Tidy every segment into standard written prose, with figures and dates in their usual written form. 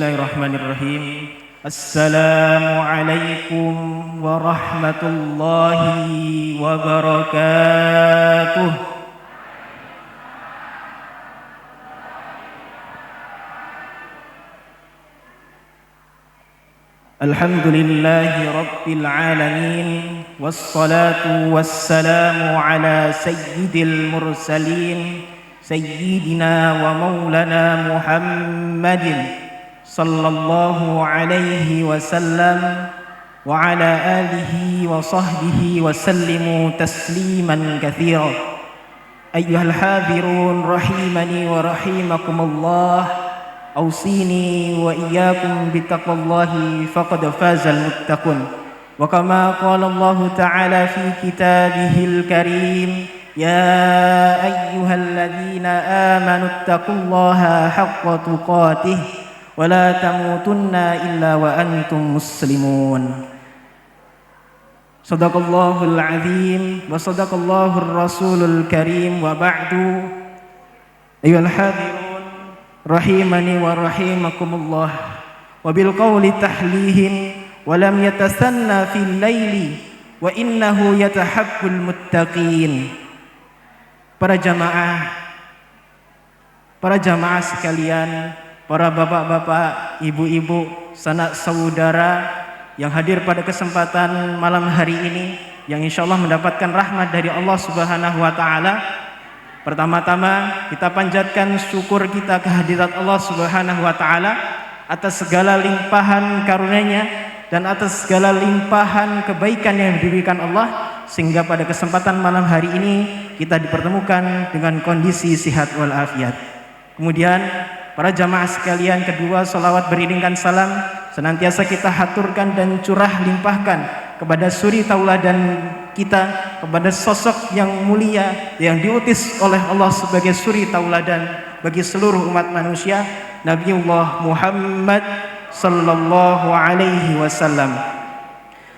Bismillahirrahmanirrahim. Assalamualaikum warahmatullahi wabarakatuh. Alhamdulillahi rabbil alamin. Wassalatu wassalamu ala sayyidil mursalin sayyidina wa maulana Muhammadin sallallahu alaihi wasallam wa ala alihi wa sahbihi wa sallimu tasliman katsira. Ayyuhal hadirun rahimani wa rahimakumullah, awsini wa iyyakum bittaqwallahi faqad fazal muttaqun. Wa kama qala Allah ta'ala fi kitabihil karim, ya ayyuhalladzina amanu ittaqullaha haqqa tuqatih wa la tamutunna illa wa antum muslimun. Shadaqallahul azim wa shadaqallahur rasulul karim. Wa ba'du, ayyuhal hadirun rahimani wa rahimakumullah. Wa bil qawli tahlihim wa lam yatasanna fil laili wa innahu yatahabbul muttaqin. Para jamaah sekalian, para bapak-bapak, ibu-ibu, sanak saudara yang hadir pada kesempatan malam hari ini, yang insyaallah mendapatkan rahmat dari Allah Subhanahu wa taala. Pertama-tama kita panjatkan syukur kita kehadirat Allah Subhanahu wa taala atas segala limpahan karunia-Nya dan atas segala limpahan kebaikan yang diberikan Allah, sehingga pada kesempatan malam hari ini kita dipertemukan dengan kondisi sihat walafiat. Kemudian para jamaah sekalian, kedua salawat beriringan salam senantiasa kita haturkan dan curah limpahkan kepada suri tauladan kita, kepada sosok yang mulia yang diutus oleh Allah sebagai suri tauladan bagi seluruh umat manusia, Nabiullah Muhammad sallallahu alaihi wasallam.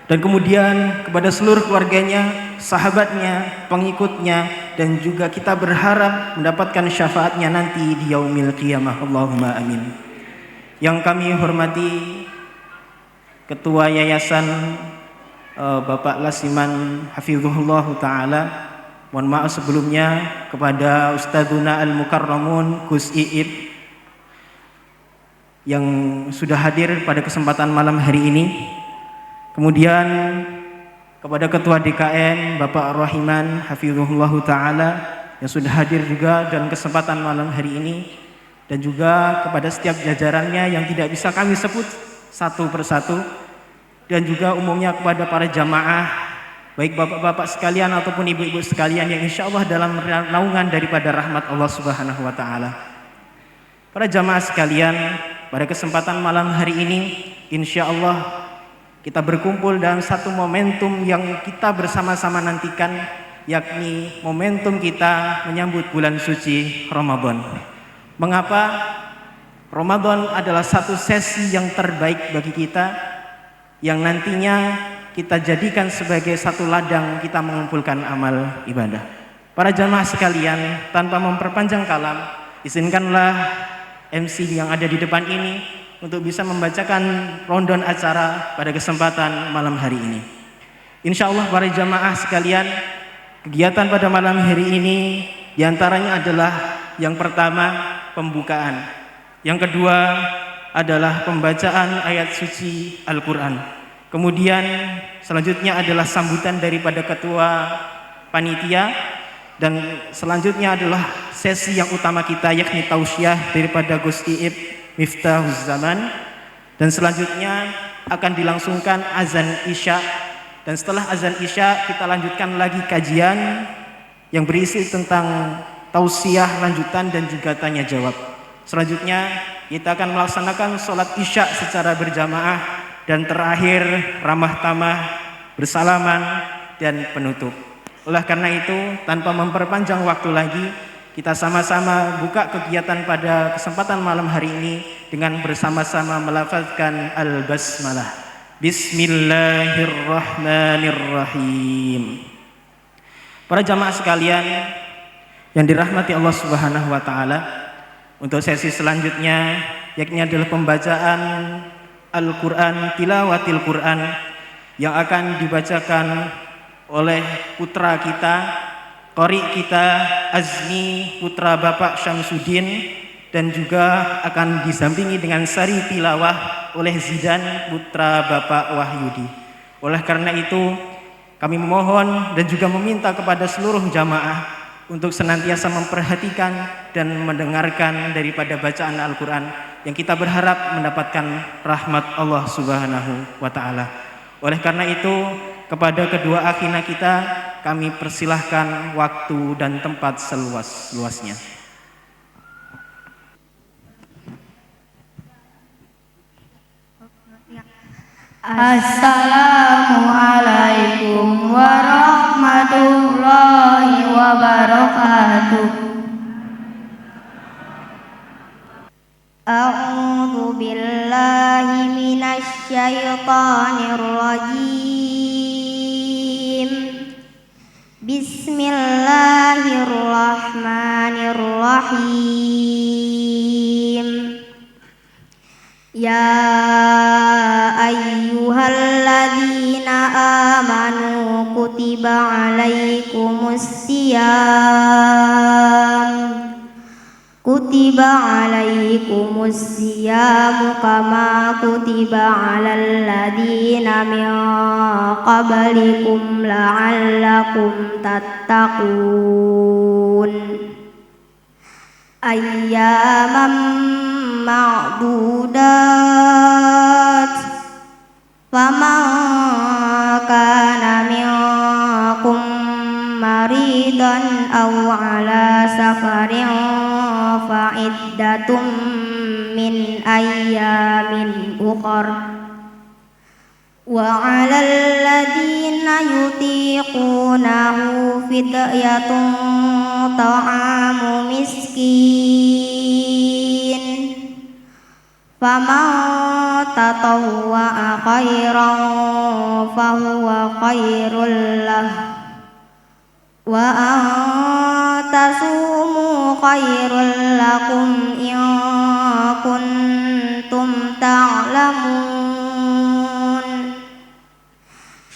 Dan kemudian kepada seluruh keluarganya, sahabatnya, pengikutnya, dan juga kita berharap mendapatkan syafaatnya nanti di yaumil qiyamah. Allahumma amin. Yang kami hormati Ketua Yayasan Bapak Lasiman Hafizullah Ta'ala. Mohon maaf sebelumnya kepada Ustadzuna Al-Mukarramun Gus Iib yang sudah hadir pada kesempatan malam hari ini. Kemudian kepada Ketua DKN Bapak Rahiman Hafizullah Ta'ala yang sudah hadir juga dalam kesempatan malam hari ini, dan juga kepada setiap jajarannya yang tidak bisa kami sebut satu persatu, dan juga umumnya kepada para jamaah, baik bapak-bapak sekalian ataupun ibu-ibu sekalian yang insyaallah dalam naungan daripada rahmat Allah Subhanahu wa taala. Para jamaah sekalian, pada kesempatan malam hari ini insyaallah kita berkumpul dalam satu momentum yang kita bersama-sama nantikan, yakni momentum kita menyambut bulan suci Ramadan. Mengapa? Ramadan adalah satu sesi yang terbaik bagi kita, yang nantinya kita jadikan sebagai satu ladang kita mengumpulkan amal ibadah. Para jamaah sekalian, tanpa memperpanjang kalam, izinkanlah MC yang ada di depan ini untuk bisa membacakan rundown acara pada kesempatan malam hari ini. Insyaallah para jamaah sekalian, kegiatan pada malam hari ini diantaranya adalah yang pertama pembukaan, yang kedua adalah pembacaan ayat suci Al-Quran, kemudian selanjutnya adalah sambutan daripada ketua panitia, dan selanjutnya adalah sesi yang utama kita yakni tausiah daripada Gus Iib Miftahuz Zaman, dan selanjutnya akan dilangsungkan azan Isya, dan setelah azan Isya kita lanjutkan lagi kajian yang berisi tentang tausiah lanjutan dan juga tanya jawab. Selanjutnya kita akan melaksanakan sholat Isya secara berjamaah, dan terakhir ramah tamah, bersalaman, dan penutup. Oleh karena itu, tanpa memperpanjang waktu lagi, kita sama-sama buka kegiatan pada kesempatan malam hari ini dengan bersama-sama melafazkan al-basmalah. Bismillahirrahmanirrahim. Para jamaah sekalian yang dirahmati Allah Subhanahu wa taala, untuk sesi selanjutnya yakni adalah pembacaan Al-Quran, tilawatil Quran yang akan dibacakan oleh putra kita, qori kita Azmi putra Bapak Syamsuddin, dan juga akan disampingi dengan sari tilawah oleh Zidan putra Bapak Wahyudi. Oleh karena itu kami memohon dan juga meminta kepada seluruh jamaah untuk senantiasa memperhatikan dan mendengarkan daripada bacaan Al-Quran yang kita berharap mendapatkan rahmat Allah Subhanahu wa ta'ala. Oleh karena itu kepada kedua akhina kita kami persilahkan waktu dan tempat seluas-luasnya. Assalamualaikum warahmatullahi wabarakatuh. A'udzu billahi minasy syaithanir rajim. Bismillahirrahmanirrahim. Ya ayyuhalladzina amanu kutiba alaikumus siyam kama kutiba alal ladzina min qablikum la'allakum tattaqun. Ayyaman ma'dudat faman kana minkum maridan aw ala safarin fa'iddatum min ayyamin ukhar wa 'alal ladzina yutiqunahu fidyatun ta'amu miskin faman tatawwa'a khairan fahuwa khairul lah wa an tasumu khairul lakum in kuntum ta'lamun.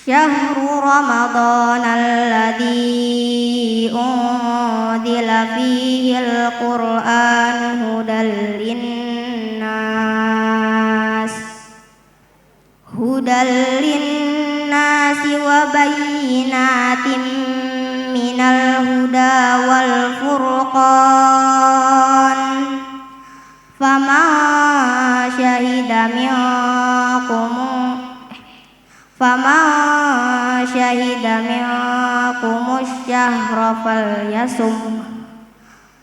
Syahru Ramadan alladzi unzila fihi al-Qur'an hudal linnas wa bayyinatin minal huda wal furqan faman syahida minkumus syahra falyasum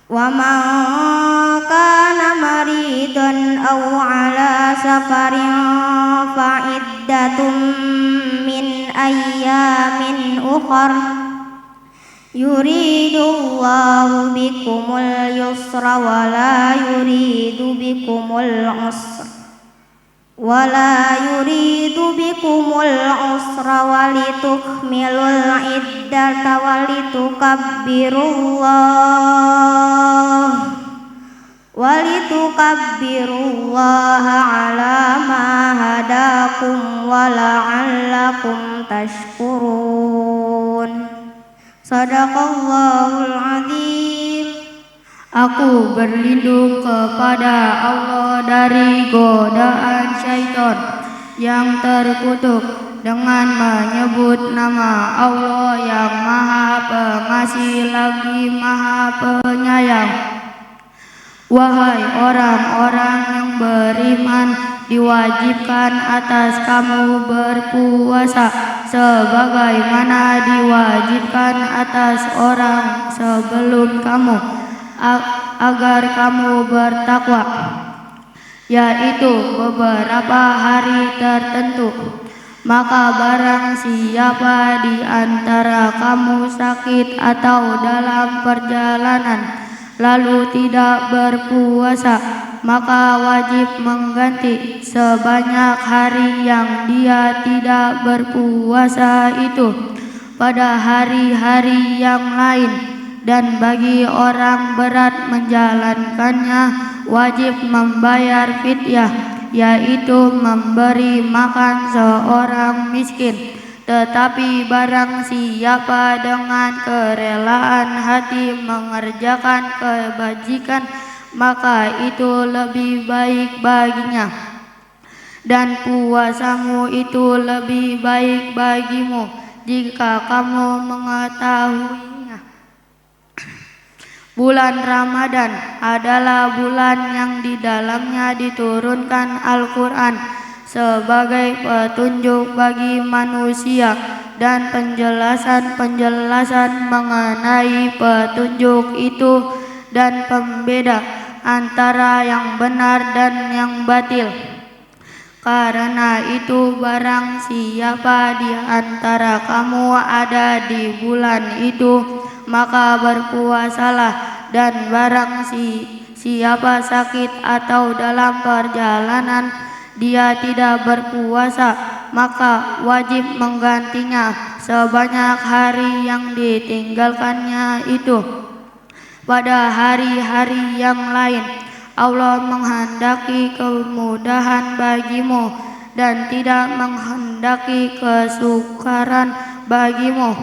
wa man kana maridan aw ala safarin fa'iddatum min ayyamin ukhar yuridullahu bikumul yusra wa la yuridu bikumul usra walitukmilul iddata walitukabbirullaha ala ma hadakum wa la'allakum tashkurun. Sadaqallahul azim. Aku berlindung kepada Allah dari godaan syaitan yang terkutuk dengan menyebut nama Allah yang Maha Pengasih lagi Maha Penyayang. Wahai orang-orang yang beriman, diwajibkan atas kamu berpuasa sebagaimana diwajibkan atas orang sebelum kamu, agar kamu bertakwa, yaitu beberapa hari tertentu. Maka barang siapa di antara kamu sakit atau dalam perjalanan lalu tidak berpuasa, maka wajib mengganti sebanyak hari yang dia tidak berpuasa itu pada hari-hari yang lain. Dan bagi orang berat menjalankannya, wajib membayar fidyah, yaitu memberi makan seorang miskin. Tetapi barang siapa dengan kerelaan hati mengerjakan kebajikan, maka itu lebih baik baginya, dan puasamu itu lebih baik bagimu jika kamu mengetahuinya. Bulan Ramadan adalah bulan yang di dalamnya diturunkan Al-Quran sebagai petunjuk bagi manusia dan penjelasan-penjelasan mengenai petunjuk itu dan pembeda antara yang benar dan yang batil. Karena itu barang siapa di antara kamu ada di bulan itu, maka berpuasalah, dan barang siapa sakit atau dalam perjalanan dia tidak berpuasa, maka wajib menggantinya sebanyak hari yang ditinggalkannya itu pada hari-hari yang lain. Allah menghendaki kemudahan bagimu dan tidak menghendaki kesukaran bagimu.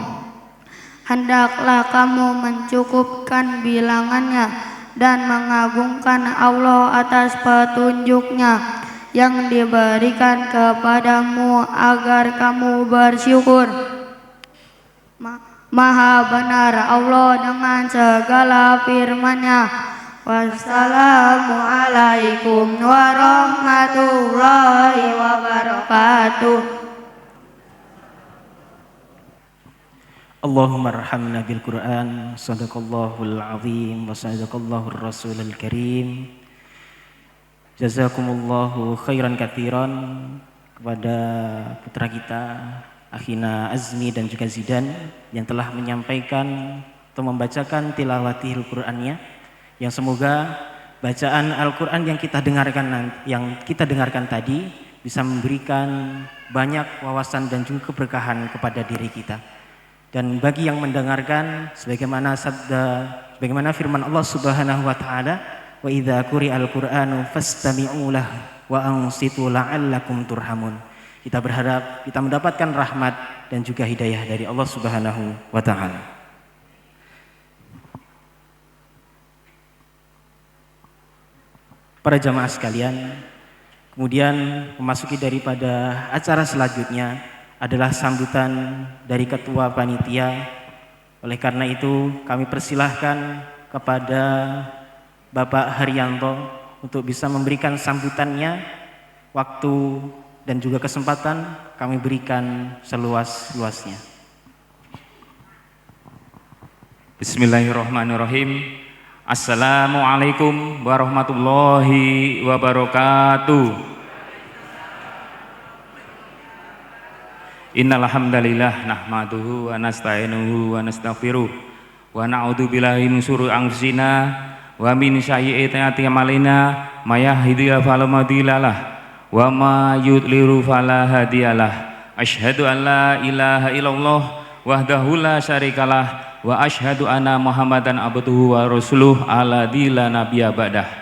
Hendaklah kamu mencukupkan bilangannya dan mengagungkan Allah atas petunjuknya yang diberikan kepadamu agar kamu bersyukur. Maha benar Allah dengan segala firman-Nya. Wassalamualaikum warahmatullahi wabarakatuh. Allahumma arhamna bil Quran, sadaqallahul azim wa sadaqallahur rasulul karim. Jazakumullahu khairan katsiran kepada putra kita Akhina Azmi dan juga Zidan yang telah menyampaikan atau membacakan tilawatihil Qur'annya, yang semoga bacaan Al-Quran yang kita dengarkan tadi bisa memberikan banyak wawasan dan juga keberkahan kepada diri kita. Dan bagi yang mendengarkan, sebagaimana firman Allah Subhanahu wa taala, wa idza quri'al Qur'anu fastami'u lahu wa ansitu la'allakum turhamun. Kita berharap kita mendapatkan rahmat dan juga hidayah dari Allah Subhanahu wa taala. Para jamaah sekalian, kemudian memasuki daripada acara selanjutnya adalah sambutan dari ketua panitia. Oleh karena itu kami persilahkan kepada Bapak Haryanto untuk bisa memberikan sambutannya. Waktu dan juga kesempatan kami berikan seluas-luasnya. Bismillahirrahmanirrahim. Assalamualaikum warahmatullahi wabarakatuh. Innal hamdalillah nahmaduhu wa nasta'inuhu wa nastaghfiruh wa na'udzu billahi min syururi anfusina wa min sayyi'ati a'malina may yahdihillahu fala mudhillalah wa may yudlil fala hadiyalah. Asyhadu an la ilaha illallah wahdahu la syarikalah wa asyhadu anna Muhammadan abduhu wa rasuluh alladzi la nabiyya ba'dah.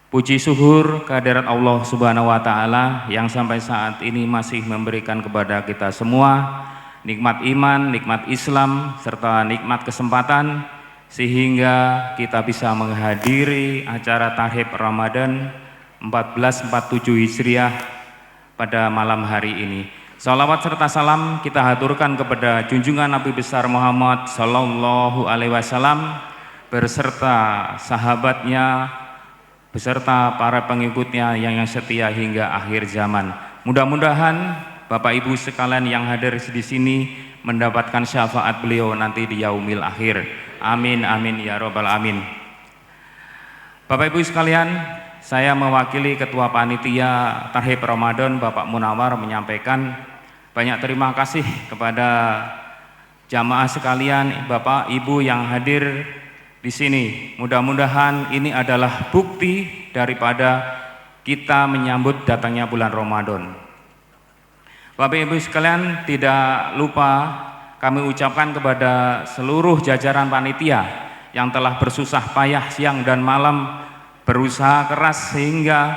Puji syukur kehadirat Allah Subhanahu wa taala yang sampai saat ini masih memberikan kepada kita semua nikmat iman, nikmat Islam serta nikmat kesempatan sehingga kita bisa menghadiri acara Tahrib Ramadan 1447 Hijriah pada malam hari ini. Salawat serta salam kita haturkan kepada junjungan Nabi besar Muhammad Sallallahu Alaihi Wasallam berserta sahabatnya, beserta para pengikutnya yang setia hingga akhir zaman. Mudah-mudahan Bapak Ibu sekalian yang hadir di sini mendapatkan syafaat beliau nanti di yaumil akhir. Amin amin ya robbal amin. Bapak Ibu sekalian, saya mewakili Ketua Panitia Tahrib Ramadan Bapak Munawar menyampaikan banyak terima kasih kepada jamaah sekalian, Bapak Ibu yang hadir di sini. Mudah-mudahan ini adalah bukti daripada kita menyambut datangnya bulan Ramadan. Bapak Ibu sekalian, tidak lupa kami ucapkan kepada seluruh jajaran panitia yang telah bersusah payah siang dan malam berusaha keras sehingga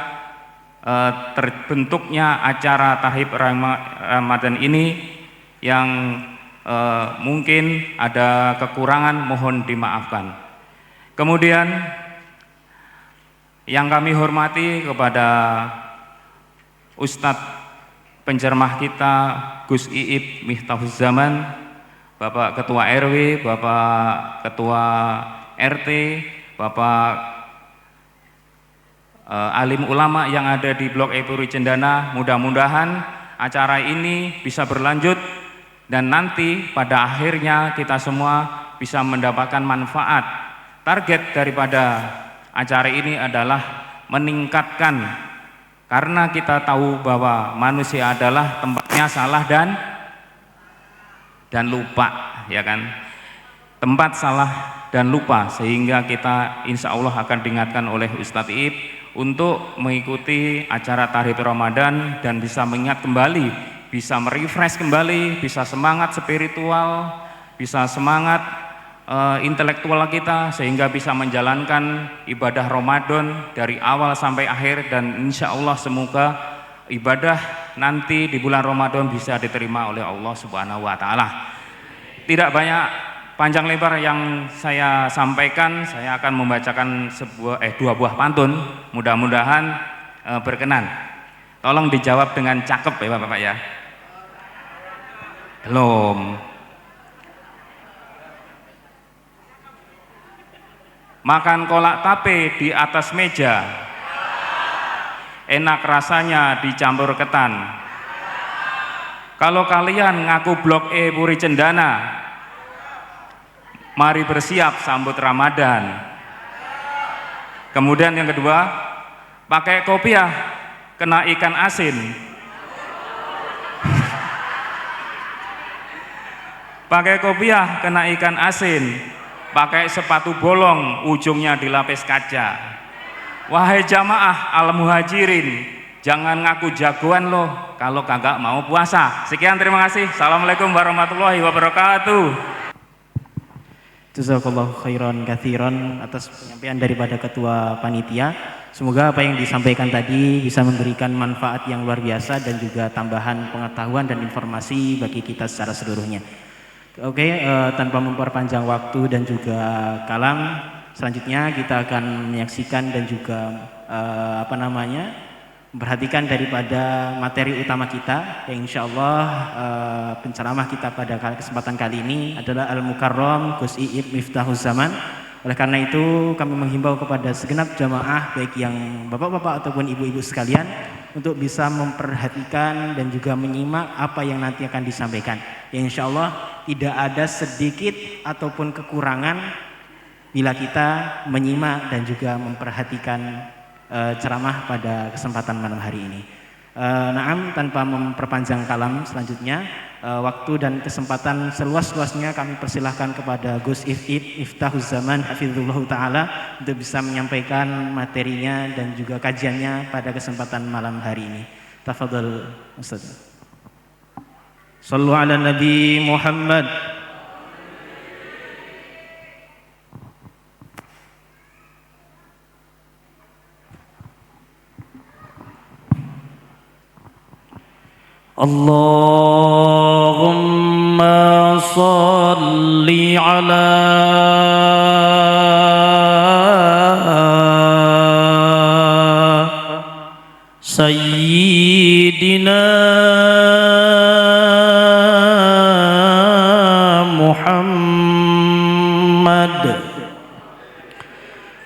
terbentuknya acara Tahrib Ramadan ini yang mungkin ada kekurangan, mohon dimaafkan. Kemudian yang kami hormati kepada Ustadz pencermah kita Gus Iip Miftahuz Zaman, Bapak Ketua RW, Bapak Ketua RT, Bapak alim ulama yang ada di Blok E Puri Cendana. Mudah-mudahan acara ini bisa berlanjut dan nanti pada akhirnya kita semua bisa mendapatkan manfaat. Target daripada acara ini adalah meningkatkan, karena kita tahu bahwa manusia adalah tempatnya salah dan lupa, ya kan? Tempat salah dan lupa, sehingga kita insya Allah akan diingatkan oleh Ustadz Iip untuk mengikuti acara Tahrib Ramadan dan bisa mengingat kembali, bisa merefresh kembali, bisa semangat spiritual, bisa semangat intelektual kita, sehingga bisa menjalankan ibadah Ramadan dari awal sampai akhir, dan insya Allah semoga ibadah nanti di bulan Ramadan bisa diterima oleh Allah Subhanahu wa Ta'ala. Tidak banyak panjang lebar yang saya sampaikan, saya akan membacakan dua buah pantun, mudah-mudahan berkenan. Tolong dijawab dengan cakep ya Bapak ya. Belum. Makan kolak tape di atas meja, enak rasanya dicampur ketan. Kalau kalian ngaku Blok E Puri Cendana, mari bersiap sambut Ramadan. Kemudian yang kedua, pakai kopiah kena ikan asin. Pakai kopiah kena ikan asin, pakai sepatu bolong ujungnya dilapis kaca. Wahai jamaah al-muhajirin, jangan ngaku jagoan loh kalau kagak mau puasa. Sekian, terima kasih. Assalamualaikum warahmatullahi wabarakatuh. Jazakallahu khairan katsiran atas penyampaian daripada ketua panitia. Semoga apa yang disampaikan tadi bisa memberikan manfaat yang luar biasa dan juga tambahan pengetahuan dan informasi bagi kita secara seluruhnya. Oke, tanpa memperpanjang waktu dan juga kalam, selanjutnya kita akan menyaksikan dan juga memperhatikan daripada materi utama kita, yang insya Allah penceramah kita pada kesempatan kali ini adalah Al-Mukarram Gus Iip Miftahuz Zaman. Oleh karena itu kami menghimbau kepada segenap jamaah, baik yang bapak-bapak ataupun ibu-ibu sekalian, untuk bisa memperhatikan dan juga menyimak apa yang nanti akan disampaikan. Yang insya Allah tidak ada sedikit ataupun kekurangan bila kita menyimak dan juga memperhatikan ceramah pada kesempatan malam hari ini. Naam, tanpa memperpanjang kalam, selanjutnya waktu dan kesempatan seluas-luasnya kami persilahkan kepada Gus Iip Miftahuz Zaman hafizullah ta'ala untuk bisa menyampaikan materinya dan juga kajiannya pada kesempatan malam hari ini. Tafadhal Ustaz. Sallu ala Nabi Muhammad. Allahumma salli ala Sayyidina Muhammad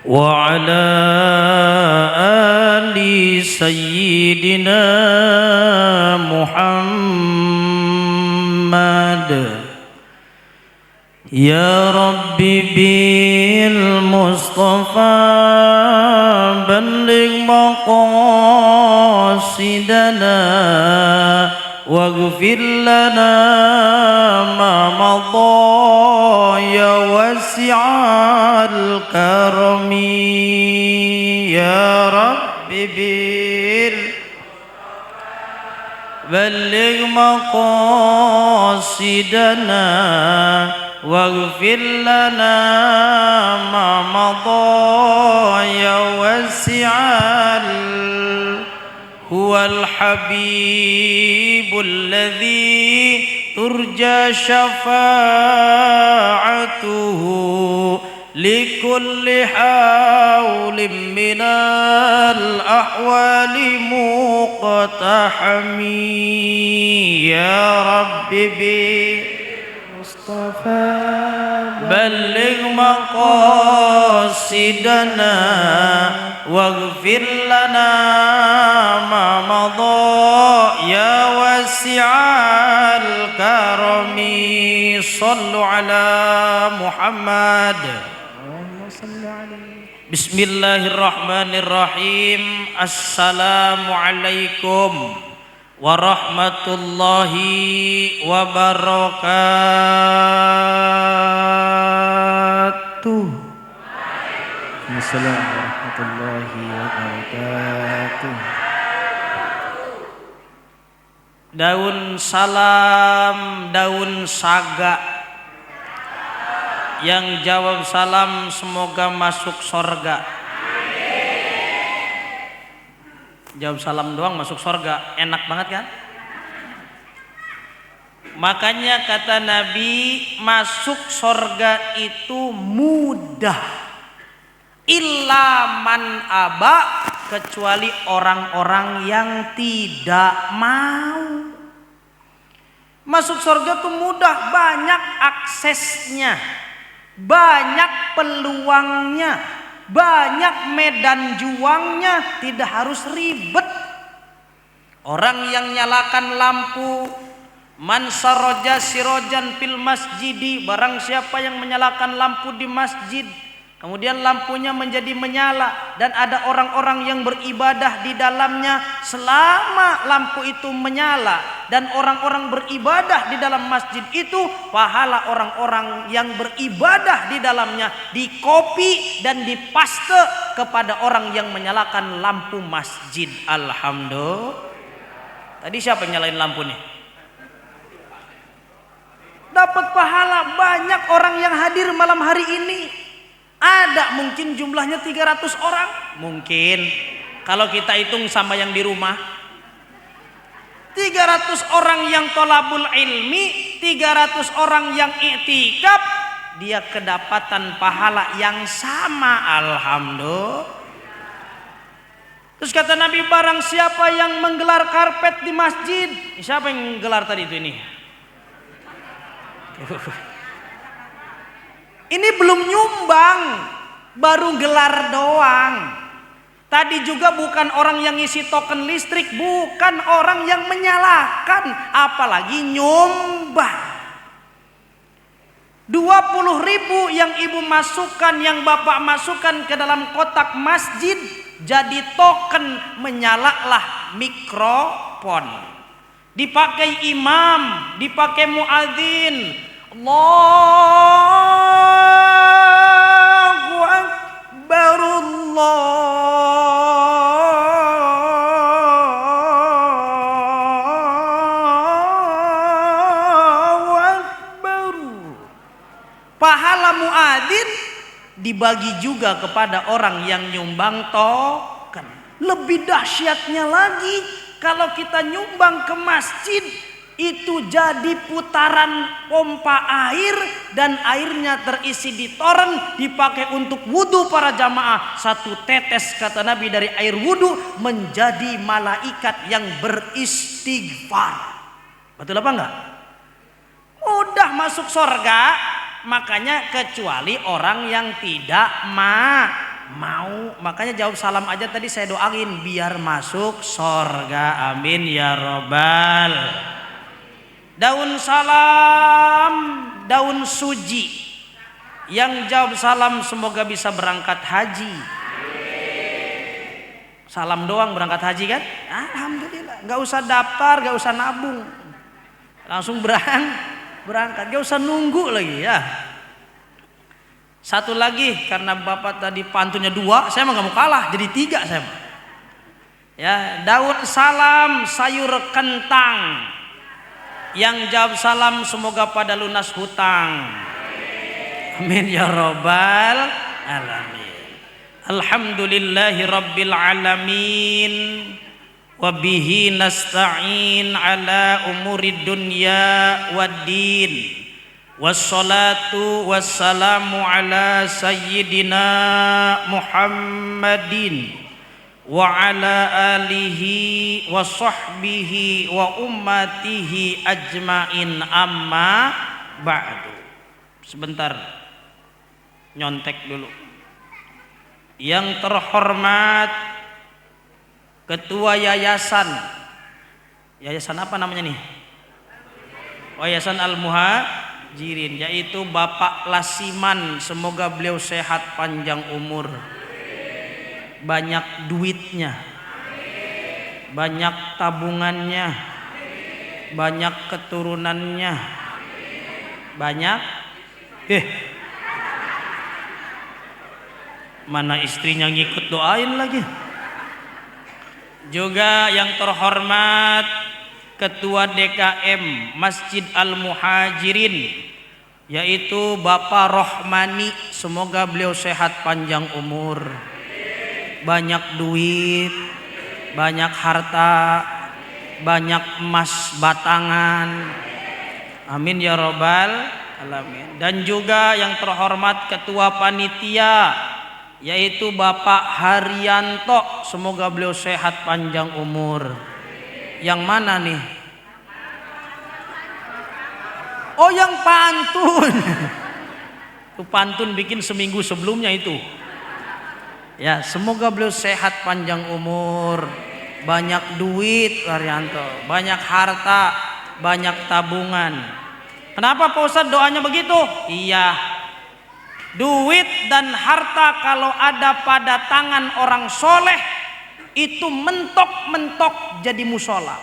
wa ala ali Sayyidina Muhammad. Ya Rabbi bil Mustafa balligh maqasidana waghfir lana ma madha ya wasi'al karami. Ya Rabbi bil بلغ مقاصدنا واغفر لنا ما مضى يا واسع هو الحبيب الذي ترجى شفاعته لكل حول من الأحوال مقتحم يا رب بالمصطفى بلغ مقاصدنا واغفر لنا ما مضى يا واسع الكرم صلوا على محمد. Bismillahirrahmanirrahim. Assalamualaikum warahmatullahi wabarakatuh. Assalamualaikum warahmatullahi wabarakatuh. Daun salam, daun saga. Yang jawab salam semoga masuk sorga. Jawab salam doang masuk sorga, enak banget kan? Makanya kata Nabi, masuk sorga itu mudah. Illa man aba, kecuali orang-orang yang tidak mau. Masuk sorga itu mudah, banyak aksesnya, banyak peluangnya, banyak medan juangnya, tidak harus ribet. Orang yang nyalakan lampu, man saroja sirojan fil masjidi, barang siapa yang menyalakan lampu di masjid, kemudian lampunya menjadi menyala dan ada orang-orang yang beribadah di dalamnya, selama lampu itu menyala dan orang-orang beribadah di dalam masjid itu, pahala orang-orang yang beribadah di dalamnya dikopi dan dipaste kepada orang yang menyalakan lampu masjid. Alhamdulillah. Tadi siapa yang nyalain lampu nih? Dapat pahala. Banyak orang yang hadir malam hari ini. Ada mungkin jumlahnya 300 orang. Mungkin kalau kita hitung sama yang di rumah, 300 orang yang tolabul ilmi, 300 orang yang i'tikaf, dia kedapatan pahala yang sama. Alhamdulillah. Terus kata Nabi, barang siapa yang menggelar karpet di masjid. Siapa yang gelar tadi itu ini? Ini belum nyumbang, baru gelar doang. Tadi juga bukan orang yang ngisi token listrik, bukan orang yang menyalakan, apalagi nyumbang. 20.000 yang ibu masukkan, yang bapak masukkan ke dalam kotak masjid, jadi token menyalalah mikrofon. Dipakai imam, dipakai muadzin. Allahu Akbar, Allahu Akbar. Pahala muadzin dibagi juga kepada orang yang nyumbang token. Lebih dahsyatnya lagi, kalau kita nyumbang ke masjid, itu jadi putaran pompa air dan airnya terisi di toren, dipakai untuk wudhu para jamaah. Satu tetes kata Nabi dari air wudhu menjadi malaikat yang beristighfar. Betul apa enggak? Mudah masuk surga. Makanya kecuali orang yang tidak mau. Makanya jawab salam aja tadi saya doain biar masuk surga. Amin ya robbal. Daun salam, daun suji. Yang jawab salam semoga bisa berangkat haji. Salam doang berangkat haji kan? Alhamdulillah. Gak usah daftar, gak usah nabung. Langsung berangkat, gak usah nunggu lagi ya. Satu lagi, karena bapak tadi pantunnya 2, saya mah gak mau kalah, jadi 3 saya mah. Ya, daun salam, sayur kentang. Yang jawab salam semoga pada lunas hutang. Amin ya rabbal alamin. Alhamdulillahi rabbil alamin. Wa bihi nasta'in ala umuri dunya waddin. Wassalatu wassalamu ala sayyidina Muhammadin wa ala alihi wa sahbihi wa ummatihi ajmain, amma ba'du. Sebentar, nyontek dulu. Yang terhormat Ketua Yayasan apa namanya nih? Yayasan Al-Muhajirin, yaitu Bapak Lasiman, semoga beliau sehat panjang umur, banyak duitnya, banyak tabungannya, banyak keturunannya, banyak. Mana istrinya ngikut doain lagi. Juga yang terhormat Ketua DKM Masjid Al-Muhajirin, yaitu Bapak Rohmani, semoga beliau sehat panjang umur, banyak duit, banyak harta, banyak emas batangan. Amin ya rabbal alamin. Dan juga yang terhormat Ketua Panitia, yaitu Bapak Haryanto, semoga beliau sehat panjang umur. Yang mana nih? Oh, yang pantun. Itu pantun bikin seminggu sebelumnya itu. Ya, semoga beliau sehat panjang umur, banyak duit Haryanto, banyak harta, banyak tabungan. Kenapa Pak Ustadz doanya begitu? Iya, duit dan harta kalau ada pada tangan orang soleh, itu mentok-mentok jadi musola,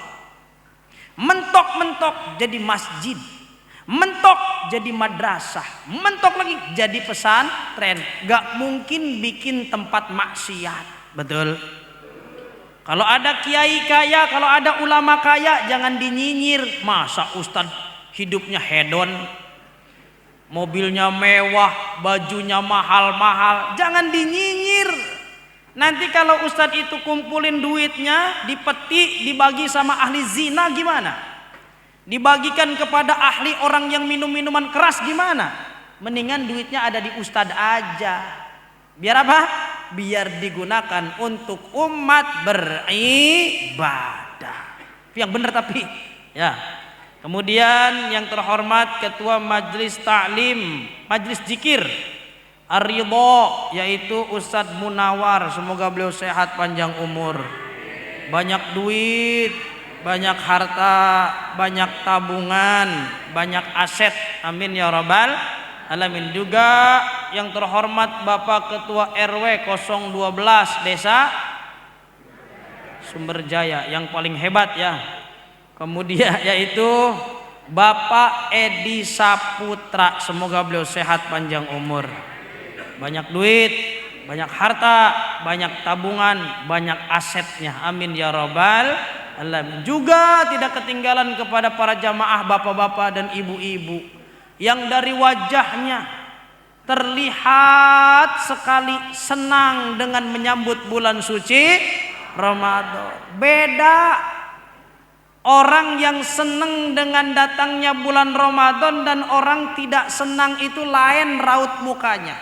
mentok-mentok jadi masjid, mentok jadi madrasah, mentok lagi jadi pesantren. Gak mungkin bikin tempat maksiat, betul? Kalau ada kiai kaya, kalau ada ulama kaya, jangan dinyinyir. Masa ustadz hidupnya hedon, mobilnya mewah, bajunya mahal-mahal, jangan dinyinyir. Nanti kalau ustadz itu kumpulin duitnya, dipeti, dibagi sama ahli zina gimana? Dibagikan kepada ahli orang yang minum minuman keras gimana? Mendingan duitnya ada di ustadz aja. Biar apa? Biar digunakan untuk umat beribadah. Yang benar tapi ya. Kemudian yang terhormat Ketua Majelis Ta'lim, Majelis Zikir Ar-Ridho, yaitu Ustadz Munawar, semoga beliau sehat panjang umur, banyak duit, banyak harta, banyak tabungan, banyak aset. Amin ya rabbal alamin. Juga yang terhormat Bapak Ketua RW 012 Desa Sumberjaya, yang paling hebat ya. Kemudian yaitu Bapak Edi Saputra, semoga beliau sehat panjang umur, banyak duit, banyak harta, banyak tabungan, banyak asetnya. Amin ya rabbal alamin. Juga tidak ketinggalan kepada para jamaah bapak-bapak dan ibu-ibu yang dari wajahnya terlihat sekali senang dengan menyambut bulan suci Ramadan. Beda orang yang senang dengan datangnya bulan Ramadan dan orang tidak senang, itu lain raut mukanya.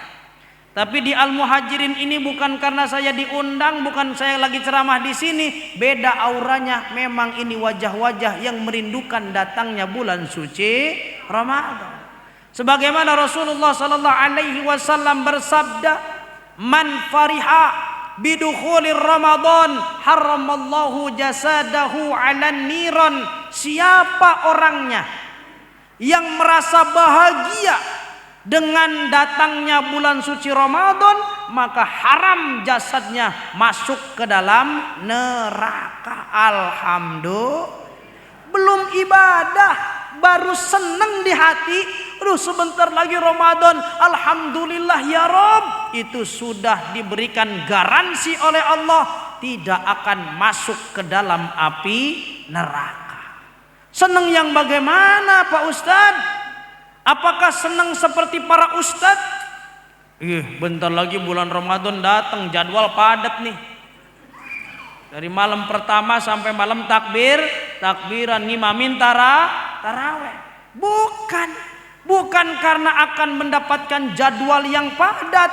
Tapi di Al-Muhajirin ini bukan karena saya diundang, bukan saya lagi ceramah di sini, beda auranya. Memang ini wajah-wajah yang merindukan datangnya bulan suci Ramadan. Sebagaimana Rasulullah sallallahu alaihi wasallam bersabda, "Man fariha bidukhulir Ramadan haramallahu jasadahu 'alan niran." Siapa orangnya yang merasa bahagia dengan datangnya bulan suci Ramadan, maka haram jasadnya masuk ke dalam neraka. Alhamdulillah, belum ibadah, baru seneng di hati. Sebentar lagi Ramadan, alhamdulillah ya Rob, itu sudah diberikan garansi oleh Allah tidak akan masuk ke dalam api neraka. Seneng yang bagaimana Pak Ustadz? Apakah senang seperti para ustadz? Bentar lagi bulan Ramadan datang, jadwal padat nih. Dari malam pertama sampai malam takbiran ngimamin taraweh. Bukan karena akan mendapatkan jadwal yang padat.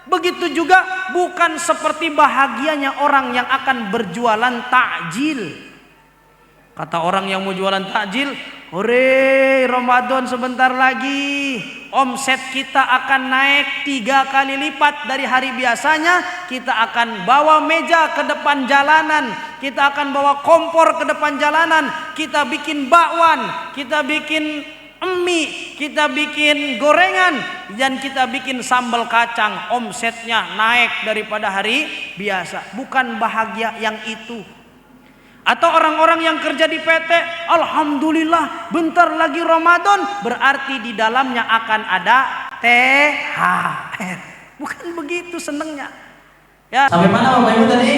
Begitu juga bukan seperti bahagianya orang yang akan berjualan takjil. Kata orang yang mau jualan takjil, hore Ramadan sebentar lagi, omset kita akan naik 3 kali lipat dari hari biasanya. Kita akan bawa meja ke depan jalanan, kita akan bawa kompor ke depan jalanan, kita bikin bakwan, kita bikin mie, kita bikin gorengan, dan kita bikin sambal kacang. Omsetnya naik daripada hari biasa. Bukan bahagia yang itu. Atau orang-orang yang kerja di PT, alhamdulillah bentar lagi Ramadan, berarti di dalamnya akan ada THR. Bukan begitu senengnya. Ya, sampai mana Bapak Ibu tadi?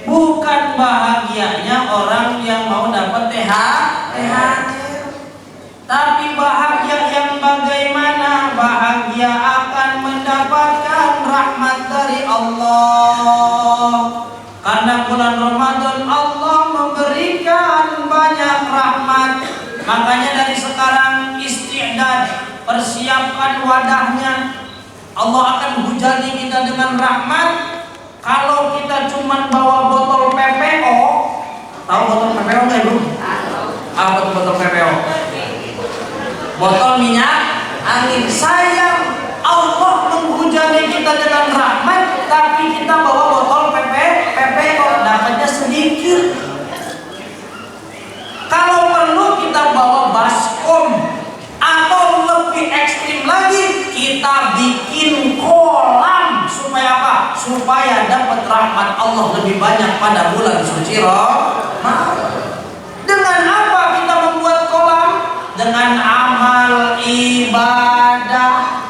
Bukan bahagianya orang yang mau dapat THR. Tapi bahagia yang bagaimana? Bahagia akan mendapatkan rahmat dari Allah. Karena bulan Ramadan Allah memberikan banyak rahmat. Makanya dari sekarang isti'dad, persiapkan wadahnya. Allah akan hujani kita dengan rahmat. Kalau kita cuma bawa botol PPO, tahu botol PPO nggak Ibu? Apa botol PPO? Botol minyak angin. Sayang, Allah menghujani kita dengan rahmat, tapi kita bawa botol PPO, dapatnya sedikit. Kalau perlu kita bawa baskom, atau lebih ekstrim lagi, kita bikin kolam. Supaya apa? Supaya dapat rahmat Allah lebih banyak pada bulan suci Ramadan. Dengan apa kita membuat kolam? Dengan amal ibadah.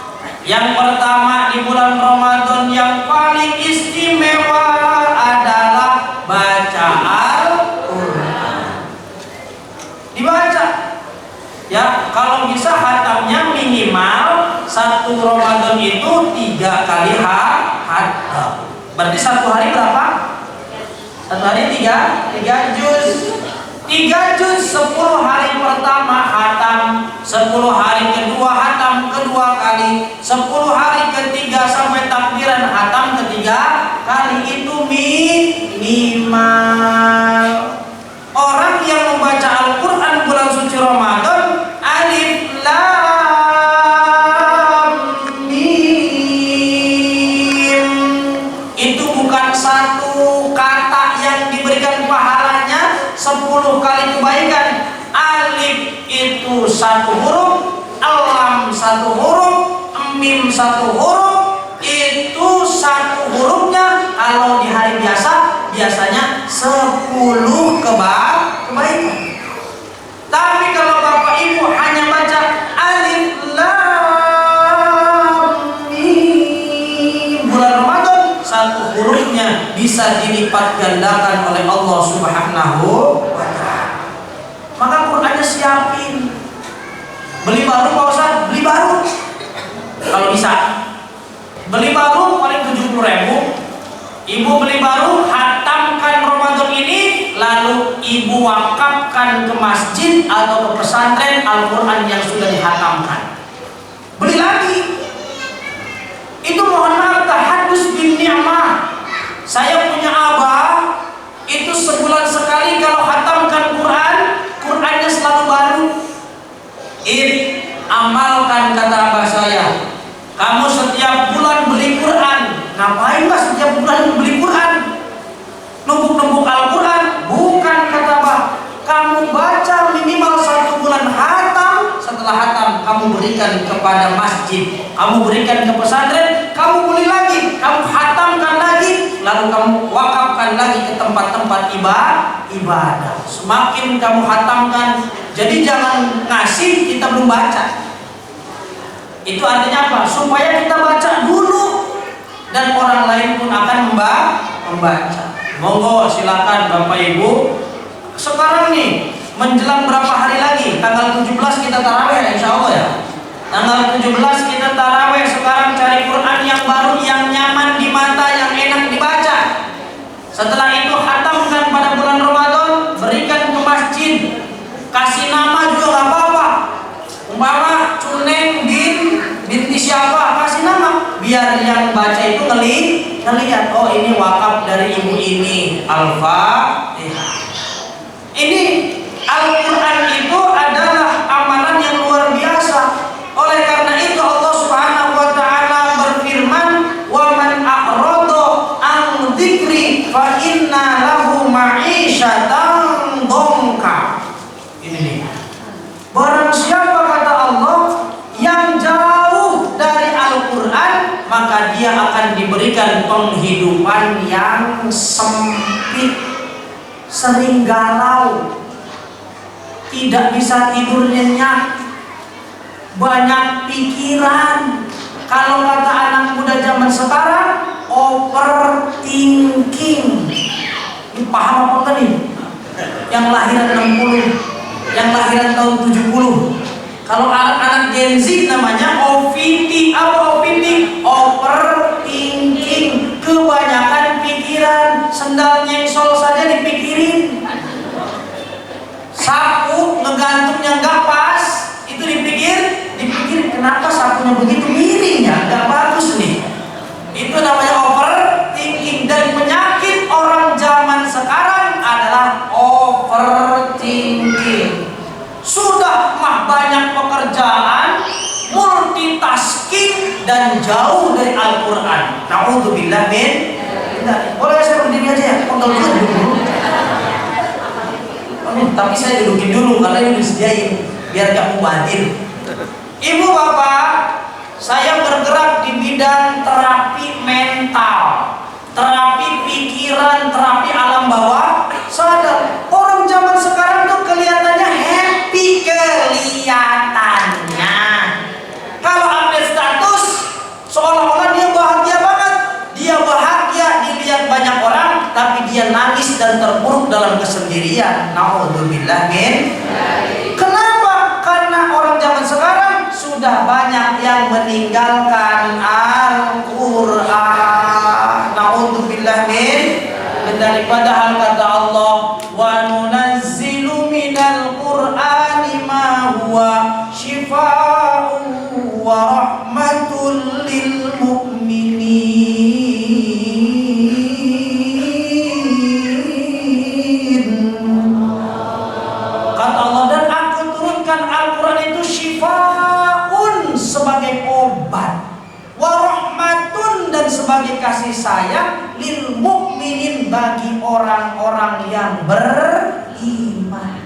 Yang pertama di bulan Ramadan yang paling istimewa adalah baca Al-Quran. Dibaca. Ya, kalau bisa khatamnya minimal satu Ramadan itu 3 kali khatam. Berarti satu hari berapa? Satu hari 3 juz. 3 juz 10 hari pertama khatam, 10 hari kedua khatam kedua kali, 10 hari ketiga sampai takbiran khatam ketiga kali. Itu minimal. Orang yang membaca Al-Quran bulan suci Ramadan, alif lam mim, itu bukan satu kata yang diberikan pahalanya 10 kali kebaikan. Alif itu 1 huruf, lam 1 huruf, mim 1 huruf. Itu 1 hurufnya kalau di hari biasa biasanya 10 kebaikan. Tapi kalau Bapak Ibu hanya baca alif lam mim, bulan Ramadan 1 hurufnya bisa dilipat gandakan oleh Allah Subhanahu wa ta'ala. Maka Qur'annya siapin. Beli baru Pak Ustaz, beli baru. Kalau bisa. Beli baru paling 70.000. Ibu beli baru, khatamkan Ramadan ini, lalu ibu wakafkan ke masjid atau ke pesantren Al-Quran yang sudah dihatamkan. Beli lagi. Itu mohon maaf tahadus bin ni'mah. Saya punya abah, itu sebulan sekali kalau khatamkan Quran, Qurannya selalu baru. Amalkan kata abah saya. Kamu setiap bulan beli Quran. Ngapain mas setiap bulan beli Quran? Numpuk-numpuk Al-Quran? Bukan kata abah. Kamu baca minimal 1 bulan hatam. Setelah hatam kamu berikan kepada masjid, kamu berikan ke pesantren, kamu beli lagi, kamu hatamkan lagi, lalu kamu wakafkan lagi ke tempat-tempat ibadah. Semakin kamu hatamkan, jadi jangan ngasih kita belum baca. Itu artinya apa? Supaya kita baca dulu dan orang lain pun akan membaca. Monggo silakan Bapak Ibu. Sekarang nih menjelang berapa hari lagi? tanggal 17 kita taraweh insya Allah ya. Tanggal 17 kita taraweh. Sekarang cari Quran yang baru, yang nyaman di mata, yang enak dibaca. Setelah itu khatamkan pada bulan Ramadan, berikan ke masjid. Kasih nama juga gak apa-apa. Umpama Cuneng binti siapa, kasih nama. Biar yang baca itu ngelihat, oh ini wakaf dari ibu ini. Al-Fatihah. Ini Al-Quran itu adalah amalan yang luar biasa. Oleh karena itu Allah Subhanahu wa taala berfirman, "Wa man a'rada an dzikri fa inna lahu ma'isyatan dhanka." Ini nih. Barang siapa kata Allah yang jauh dari Al-Quran, maka dia akan diberikan penghidupan yang sempit, sering galau, tidak bisa tidur nyenyak, banyak pikiran. Kalau kata anak muda zaman sekarang, overthinking. Ini paham apa enggak nih? Yang lahiran 60, yang lahiran tahun 70. Kalau anak Gen Z namanya OVT. Apa OVT? Overthinking. Kebanyakan pikiran. Sendal nyengsol saja dipikirin. Sapu ngegantungnya nggak pas, itu dipikir kenapa sapunya begitu miring ya, nggak bagus nih. Itu namanya overthinking. Dan penyakit orang zaman sekarang adalah overthinking. Sudah mah banyak pekerjaan, multitasking, dan jauh dari Al-Quran. Na'udzubillah min. Boleh saya berdiri aja ya? Penggal dulu. Tapi saya dudukin dulu karena ini disediain biar gak mubadir. Ibu bapak, saya bergerak di bidang terapi mental, terapi pikiran, terapi alam bawah sadar. Orang zaman sekarang tuh kelihatannya happy, kelihatannya. Kalau update status seolah-olah dia bahagia banget. Dia bahagia dilihat banyak orang, tapi dia nangis dan terpuruk dalam kesendirian. Na'udzubillah min. Kenapa? Karena orang zaman sekarang sudah banyak yang meninggalkan Al-Quran. Na'udzubillah min. Daripada hal kata Allah, wa nunazzilu minal Qur'ani ma huwa shifaa'un wa rahmatul lil mu'minin. Kata Allah, dan aku turunkan Al-Quran itu shifaa'un sebagai obat, wa rahmatun dan sebagai kasih sayang, lil mu'minin bagi orang-orang yang beriman.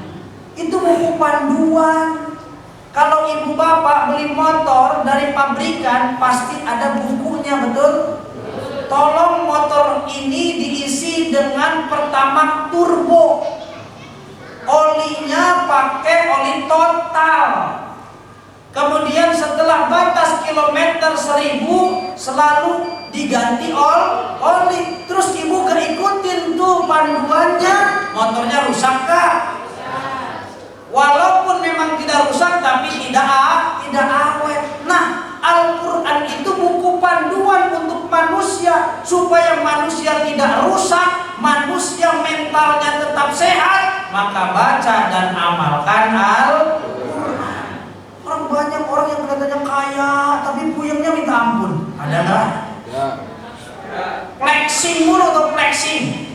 Itu buku panduan. Kalau ibu bapak beli motor dari pabrikan pasti ada bukunya, betul? Tolong motor ini diisi dengan Pertamax turbo. Olinya pakai oli total. Kemudian setelah batas kilometer 1000 selalu diganti oli. Terus ibu keikutin tuh panduannya, motornya rusak gak? Walaupun memang tidak rusak tapi tidak awet. Nah, Al-Quran itu buku panduan untuk manusia supaya manusia tidak rusak, manusia mentalnya tetap sehat. Maka baca dan amalkan Al-Quran. Orang banyak orang yang kelihatannya kaya tapi puyengnya minta ampun. Ada nggak? Ya. Flexing mulu atau flexing,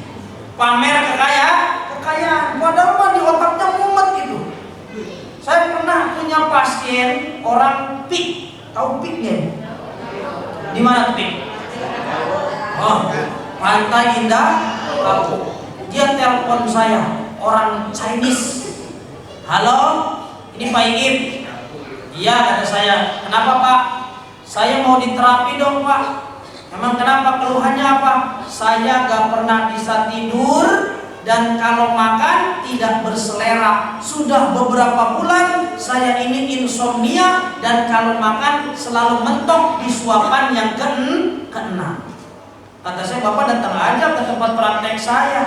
pamer kekayaan. Padahal mah di otaknya mumet gitu. Saya pernah punya pasien orang PIK. Tahu PIK-nya? Di mana PIK? Oh, Pantai Indah Kapuk. Dia telepon saya, orang Chinese. Halo, ini Pak Iib. Iya, kata saya. Kenapa Pak? Saya mau diterapi dong Pak. Emang kenapa? Keluhannya apa? Saya gak pernah bisa tidur, dan kalau makan tidak berselera. Sudah beberapa bulan saya ini insomnia, dan kalau makan selalu mentok di suapan yang keenam. Kata saya, Bapak datang aja ke tempat praktek saya.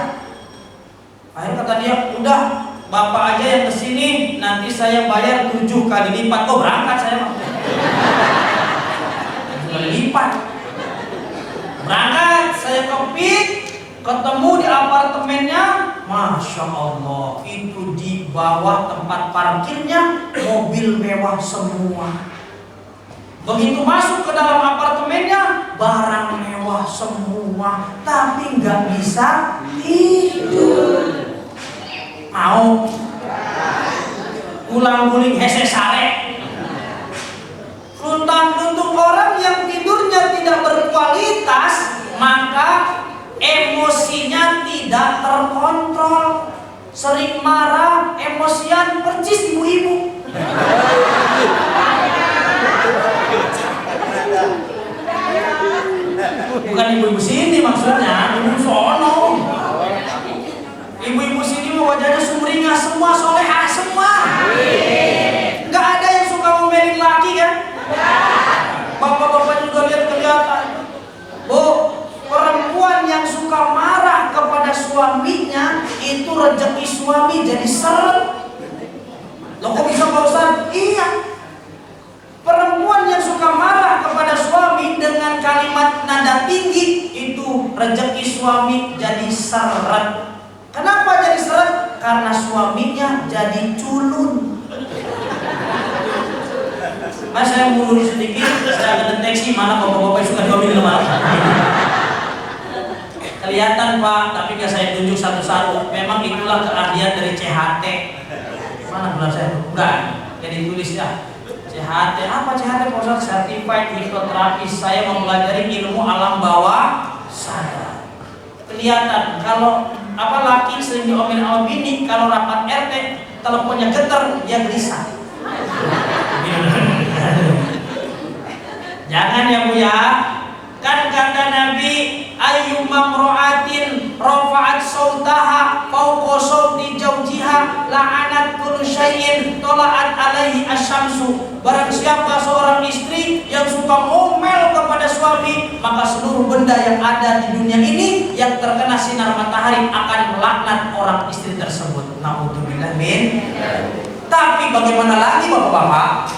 Akhirnya kata dia, udah Bapak aja yang kesini, nanti saya bayar 7 kali lipat. Oh berangkat saya mah. 7 kali lipat. Berangkat, saya ke PIK, ketemu di apartemennya. Masya Allah, itu di bawah tempat parkirnya mobil mewah semua. Begitu masuk ke dalam apartemennya, barang mewah semua, tapi nggak bisa tidur. Mau ulang-uling hese sare. Luntang-luntung orang yang tidurnya tidak berkualitas, maka emosinya tidak terkontrol. Sering marah, emosian, percis ibu-ibu. Bukan ibu-ibu sini maksudnya, ibu sono. Ibu-ibu sini wajahnya sumringah semua, solehah semua. Gak ada yang suka ngomelin laki kan? Bapak-bapak juga lihat kelihatan. Bu, perempuan yang suka marah kepada suaminya itu rezeki suami jadi seret. Loh kok bisa Pak Ustaz? Iya. Perempuan yang suka marah kepada suami dengan kalimat nada tinggi itu rezeki suami jadi seret. Kenapa jadi seret? Karena suaminya jadi culun. Mas saya mundur sedikit, saya deteksi mana bapak-bapak yang suka diomelin sama anak. Kelihatan Pak, tapi nggak saya tunjuk satu-satu. Memang itulah keahlian dari CHT. Mana gelar saya? Enggak, jadi tulis ya. CHT apa CHT? Proses Certified Hypnotherapist. Saya mempelajari ilmu alam bawah sadar. Kelihatan kalau laki sering diomelin sama bini, kalau rapat RT teleponnya getar, dia gelisah. Jangan ya Bu ya. Kan kata Nabi, ayyuma mra'atin rafa'at sautaha fawqa sauti zawjiha la'anat kullu syai'in tala'at alaihi asyamsu. Barang siapa seorang istri yang suka ngomel kepada suami, maka seluruh benda yang ada di dunia ini yang terkena sinar matahari akan melaknat orang istri tersebut. Naudzubillah min. Tapi bagaimana lagi Bapak-bapak?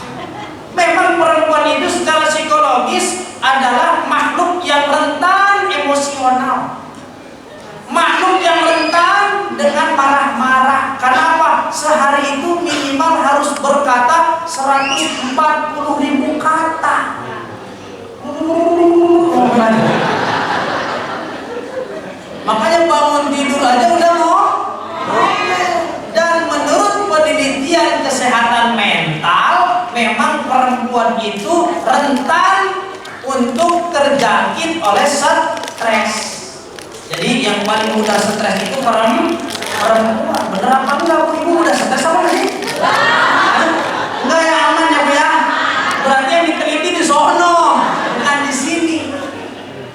Memang perempuan itu secara psikologis adalah makhluk yang rentan emosional. Makhluk yang rentan dengan marah-marah. Kenapa? Sehari itu minimal harus berkata 140.000 kata. Makanya bangun tidur aja udah mau. Dan menurut penelitian kesehatan mental, memang perempuan itu rentan untuk terjangkit oleh stres. Jadi yang paling mudah stres itu perempuan. Bener apa enggak Bu? Ibu udah stres apa nggak sih? Enggak ya, aman ya Bu ya. Berarti yang diteliti di sono, bukan di sini.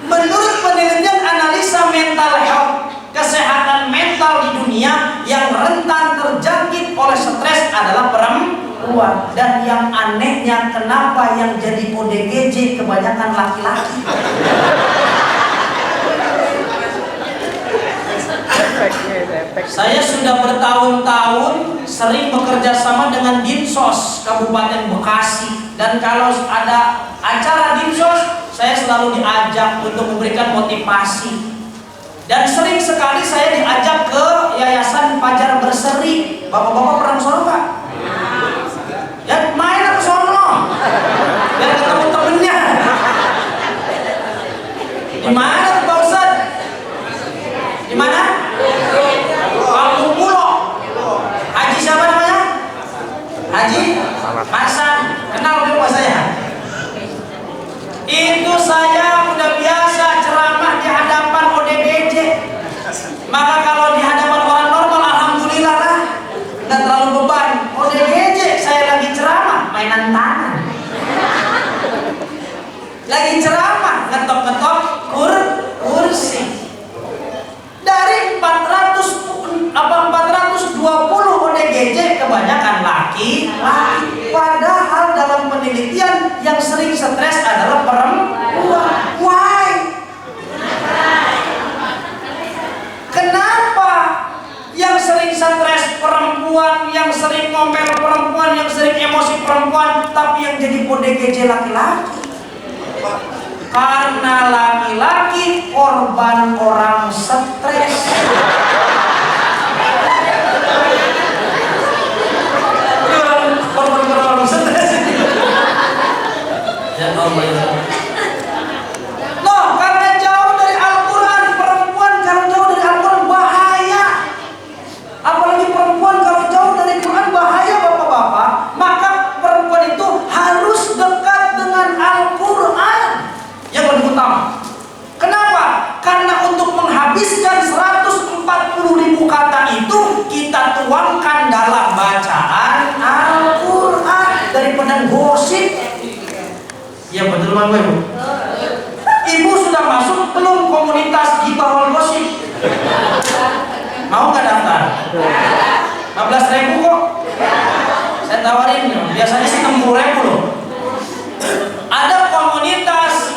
Menurut penelitian analisa mental health, kesehatan mental di dunia yang rentan terjangkit oleh stres adalah perempuan. Dan yang anehnya, kenapa yang jadi ODGJ kebanyakan laki-laki? Saya sudah bertahun-tahun sering bekerja sama dengan Dinsos Kabupaten Bekasi, dan kalau ada acara Dinsos, saya selalu diajak untuk memberikan motivasi. Dan sering sekali saya diajak ke Yayasan Fajar Berseri. Bapak-bapak pernah ke sono Pak? Ya main ke sono, biar ketemu temennya. Di mana Pak Ustaz? Di mana? Kampung Pulo. Haji siapa namanya? Haji Hasan. Kenal belum Pak saya? Itu saya udah biasa ceramah di hadapan ODGJ. Maka kalau di hadapan orang normal, alhamdulillah lah, nggak terlalu beban. ODGJ saya lagi ceramah, mainan tangan. Lagi ceramah, ngetok-ngetok kursi. Dari 420 ODGJ kebanyakan laki-laki. Padahal dalam penelitian yang sering stres adalah perempuan. Why? Kenapa yang sering stres perempuan? sering ngomel perempuan, yang sering emosi perempuan, tapi yang jadi ODGJ laki-laki. Karena laki-laki korban orang stres. Korban orang stres. Ya Allah. Loh, karena jauh dari Al-Quran, perempuan kalau jauh dari Al-Quran bahaya. Apalagi perempuan kalau jauh dari Quran bahaya, bapak-bapak. Maka perempuan itu harus dekat dengan Al-Quran yang lebih utama. Kenapa? Karena untuk menghabiskan 140.000 kata itu kita tuangkan dalam bacaan Al-Quran daripada gosip. Ya betul Bang Ibu. Ibu sudah masuk belum komunitas Ghibah wal Gosip? Mau nggak daftar? 15.000 kok. Saya tawarin, biasanya sih 60.000 loh. Ada komunitas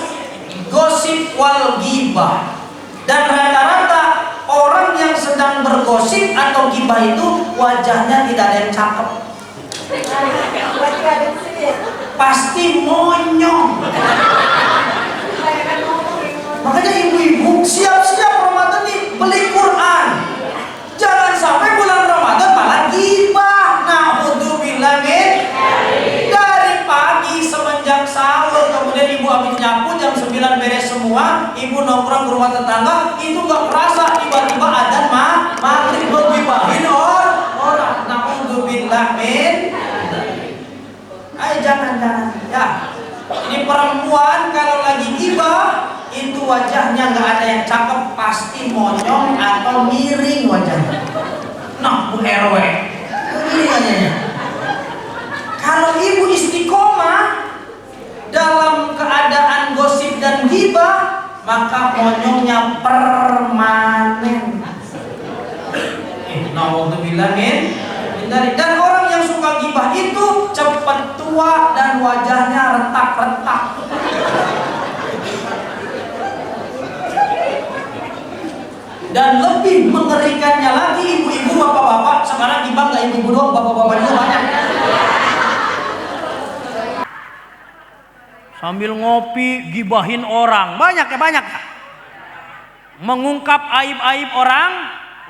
gosip wal ghibah, dan rata-rata orang yang sedang bergosip atau ghibah itu wajahnya tidak ada yang cakep, pasti monyong. Makanya ibu-ibu siap-siap Ramadan nih beli Quran. Jangan sampai bulan Ramadan malah ghibah. Na'udzubillah min. Dari pagi semenjak sahur, kemudian ibu habis nyapu jam 9 beres semua, ibu nongkrong ke rumah tetangga, itu nggak kerasa tiba-tiba adzan maghrib ngegibahin orang. Na'udzubillah min. Ayo jangan ya. Ini perempuan kalau lagi ghibah itu wajahnya nggak ada yang cakep, pasti monyong atau miring wajahnya. Nah, Bu RW, miring wajahnya. Kalau ibu istiqomah dalam keadaan gosip dan ghibah, maka monyongnya permanen. Nauzubillah min. Dan orang yang suka ghibah itu cepat tua dan wajahnya retak-retak. Dan lebih mengerikannya lagi, ibu-ibu, bapak-bapak, sekarang ghibah nggak ibu-ibu doang, bapak-bapak juga banyak. Sambil ngopi gibahin orang, banyak. Mengungkap aib-aib orang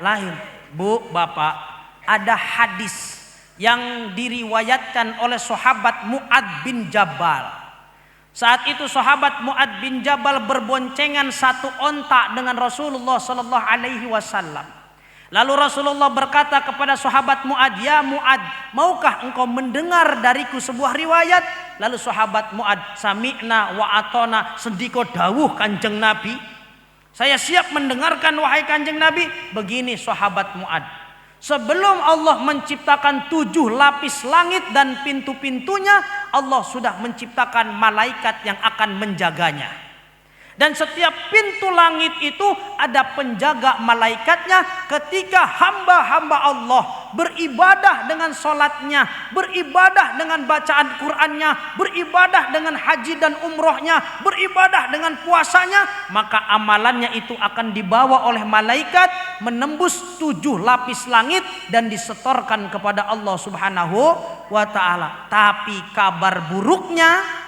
lain. Bu, bapak, ada hadis yang diriwayatkan oleh sahabat Mu'ad bin Jabal. Saat itu sahabat Mu'ad bin Jabal berboncengan satu onta dengan Rasulullah sallallahu alaihi wasallam. Lalu Rasulullah berkata kepada sahabat Mu'ad, "Ya Mu'ad, maukah engkau mendengar dariku sebuah riwayat?" Lalu sahabat Mu'ad, "Sami'na wa atona," sendiko dawuh Kanjeng Nabi. "Saya siap mendengarkan wahai Kanjeng Nabi." Begini sahabat Mu'ad, sebelum Allah menciptakan 7 lapis langit dan pintu-pintunya, Allah sudah menciptakan malaikat yang akan menjaganya. Dan setiap pintu langit itu ada penjaga malaikatnya ketika hamba-hamba Allah beribadah dengan sholatnya, beribadah dengan bacaan Qur'annya, beribadah dengan haji dan umrohnya, beribadah dengan puasanya, maka amalannya itu akan dibawa oleh malaikat menembus 7 lapis langit dan disetorkan kepada Allah Subhanahu wa ta'ala. Tapi kabar buruknya,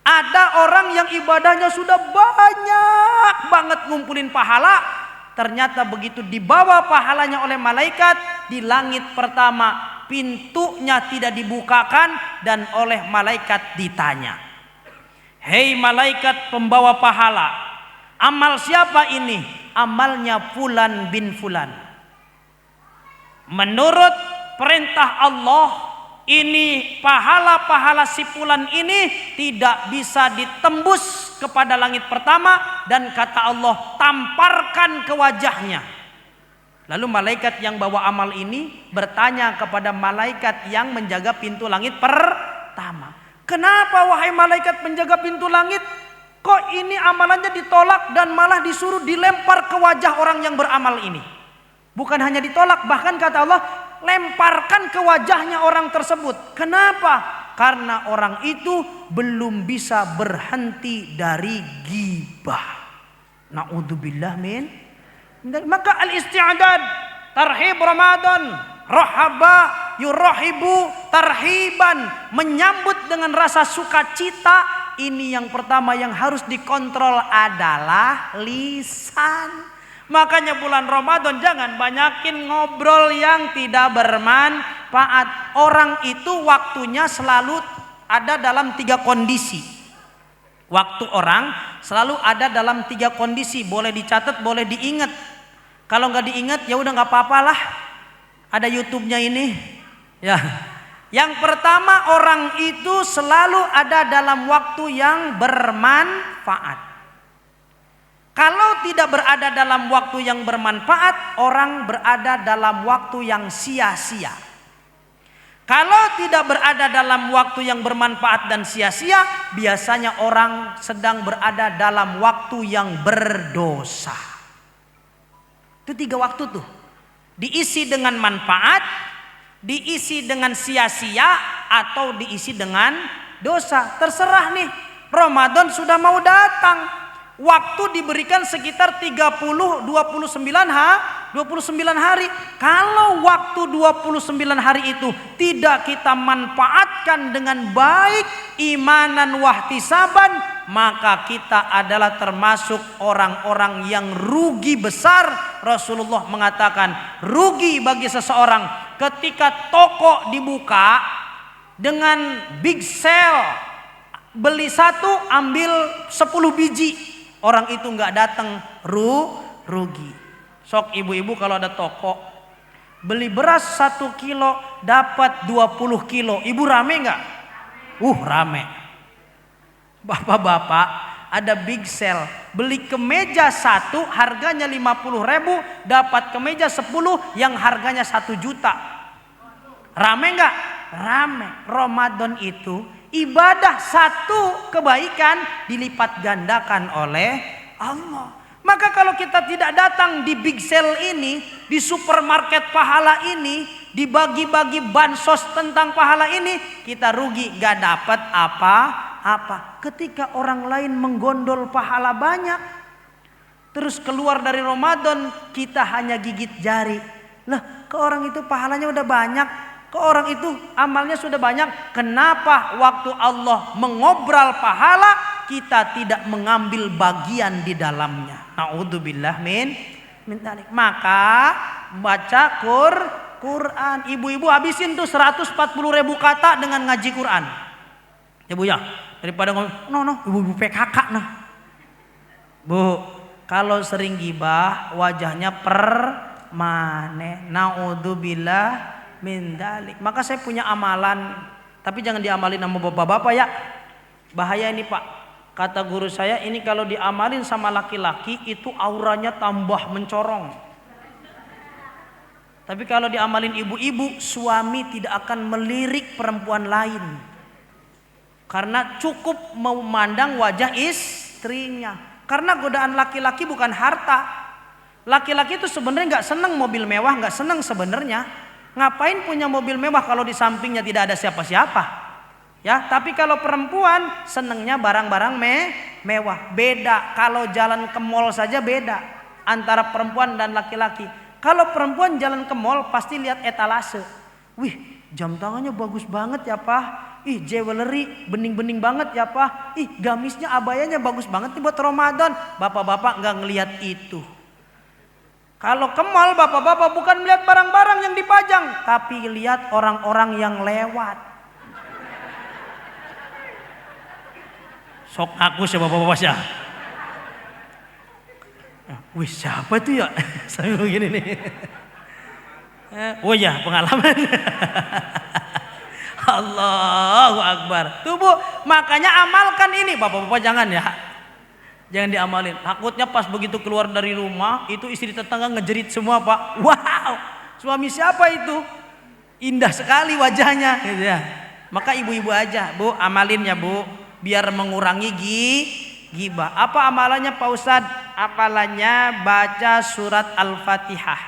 ada orang yang ibadahnya sudah banyak banget ngumpulin pahala, ternyata begitu dibawa pahalanya oleh malaikat di langit pertama, pintunya tidak dibukakan dan oleh malaikat ditanya, "Hei malaikat pembawa pahala, amal siapa ini?" "Amalnya Fulan bin Fulan." Menurut perintah Allah, ini pahala-pahala si Fulan ini tidak bisa ditembus kepada langit pertama, dan kata Allah, "Tamparkan ke wajahnya." Lalu malaikat yang bawa amal ini bertanya kepada malaikat yang menjaga pintu langit pertama, "Kenapa wahai malaikat penjaga pintu langit, kok ini amalannya ditolak dan malah disuruh dilempar ke wajah orang yang beramal ini?" Bukan hanya ditolak, bahkan kata Allah, lemparkan ke wajahnya orang tersebut. Kenapa? Karena orang itu belum bisa berhenti dari ghibah. Na'udzubillah min. Maka al-isti'dad, tarhib Ramadan, Rohaba yurohibu tarhiban, menyambut dengan rasa sukacita. Ini yang pertama yang harus dikontrol adalah lisan. Makanya bulan Ramadan jangan banyakin ngobrol yang tidak bermanfaat. Orang itu waktunya selalu ada dalam 3 kondisi. Waktu orang selalu ada dalam 3 kondisi. Boleh dicatat, boleh diingat. Kalau nggak diingat ya udah nggak apa-apalah. Ada YouTube-nya ini. Ya. Yang pertama, orang itu selalu ada dalam waktu yang bermanfaat. Kalau tidak berada dalam waktu yang bermanfaat, orang berada dalam waktu yang sia-sia. Kalau tidak berada dalam waktu yang bermanfaat dan sia-sia, biasanya orang sedang berada dalam waktu yang berdosa. Itu 3 waktu tuh. Diisi dengan manfaat, diisi dengan sia-sia, atau diisi dengan dosa. Terserah nih, Ramadan sudah mau datang. Waktu diberikan sekitar 29 hari. Kalau waktu 29 hari itu tidak kita manfaatkan dengan baik, imanan wahtisaban, maka kita adalah termasuk orang-orang yang rugi besar. Rasulullah mengatakan, rugi bagi seseorang ketika toko dibuka dengan big sale, beli 1 ambil 10 biji, orang itu nggak datang, rugi. Sok ibu-ibu kalau ada toko beli beras 1 kilo dapat 20 kilo, ibu rame nggak? Rame. Bapak-bapak ada big sale, beli kemeja 1 harganya 50.000, dapat kemeja 10 yang harganya 1 juta. Rame nggak? Rame. Ramadan itu ibadah 1 kebaikan dilipat gandakan oleh Allah. Maka kalau kita tidak datang di big sale ini, di supermarket pahala ini, dibagi-bagi bansos tentang pahala ini, kita rugi, gak dapat apa-apa. Ketika orang lain menggondol pahala banyak, terus keluar dari Ramadan, kita hanya gigit jari. Lah, ke orang itu pahalanya udah banyak, ke orang itu amalnya sudah banyak. Kenapa waktu Allah mengobral pahala kita tidak mengambil bagian di dalamnya? Na'udzubillah min dzalik. Maka baca Quran. Ibu-ibu habisin tuh 140.000 kata dengan ngaji Quran. Ya Bu ya, daripada ngomong ibu-ibu PKK nah. Bu, kalau sering gibah wajahnya permanen. Na'udzubillah min dzalik. Maka saya punya amalan, tapi jangan diamalin sama bapak-bapak ya. Bahaya ini Pak. Kata guru saya, ini kalau diamalin sama laki-laki itu auranya tambah mencorong. Tapi kalau diamalin ibu-ibu, suami tidak akan melirik perempuan lain. Karena cukup memandang wajah istrinya. Karena godaan laki-laki bukan harta. Laki-laki itu sebenarnya nggak seneng mobil mewah, nggak seneng sebenarnya. Ngapain punya mobil mewah kalau di sampingnya tidak ada siapa-siapa? Ya, tapi kalau perempuan senengnya barang-barang mewah. Beda kalau jalan ke mall saja beda antara perempuan dan laki-laki. Kalau perempuan jalan ke mall pasti lihat etalase. Wih, jam tangannya bagus banget ya Pak. Ih, jewelry bening-bening banget ya Pak. Ih, gamisnya abayanya bagus banget nih buat Ramadan. Bapak-bapak nggak ngelihat itu. Kalau ke mall bapak-bapak bukan melihat barang-barang yang dipajang, tapi lihat orang-orang yang lewat. Sok aku sih bapak-bapak sih. Wih, siapa itu ya? Saya begini nih. Oh ya, pengalaman. Allahu Akbar. Tuh Bu, makanya amalkan ini. Bapak-bapak jangan ya. Jangan diamalin. Takutnya pas begitu keluar dari rumah, itu istri tetangga ngejerit semua Pak. Wow, suami siapa itu? Indah sekali wajahnya. Gitu ya. Maka ibu-ibu aja, Bu, amalin ya Bu. Biar mengurangi ghibah. Apa amalannya Pak Ustadz? Amalannya baca surat Al-Fatihah.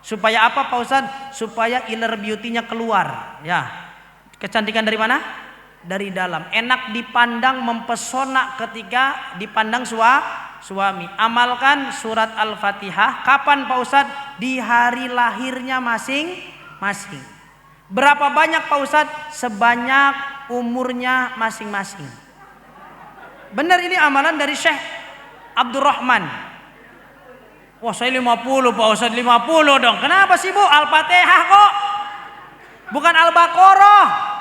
Supaya apa Pak Ustadz? Supaya inner beauty-nya keluar. Ya. Kecantikan dari mana? Dari dalam. Enak dipandang, mempesona ketika dipandang suami. Amalkan surat Al-Fatihah. Kapan Pak Ustadz? Di hari lahirnya masing-masing. masing-masing. Berapa banyak Pak Ustadz? Sebanyak umurnya masing-masing. Benar, ini amalan dari Syekh Abdurrahman. Wah, saya 50 Pak Ustadz, 50 dong. Kenapa sih Bu? Al-Fatihah kok, bukan Al-Baqarah.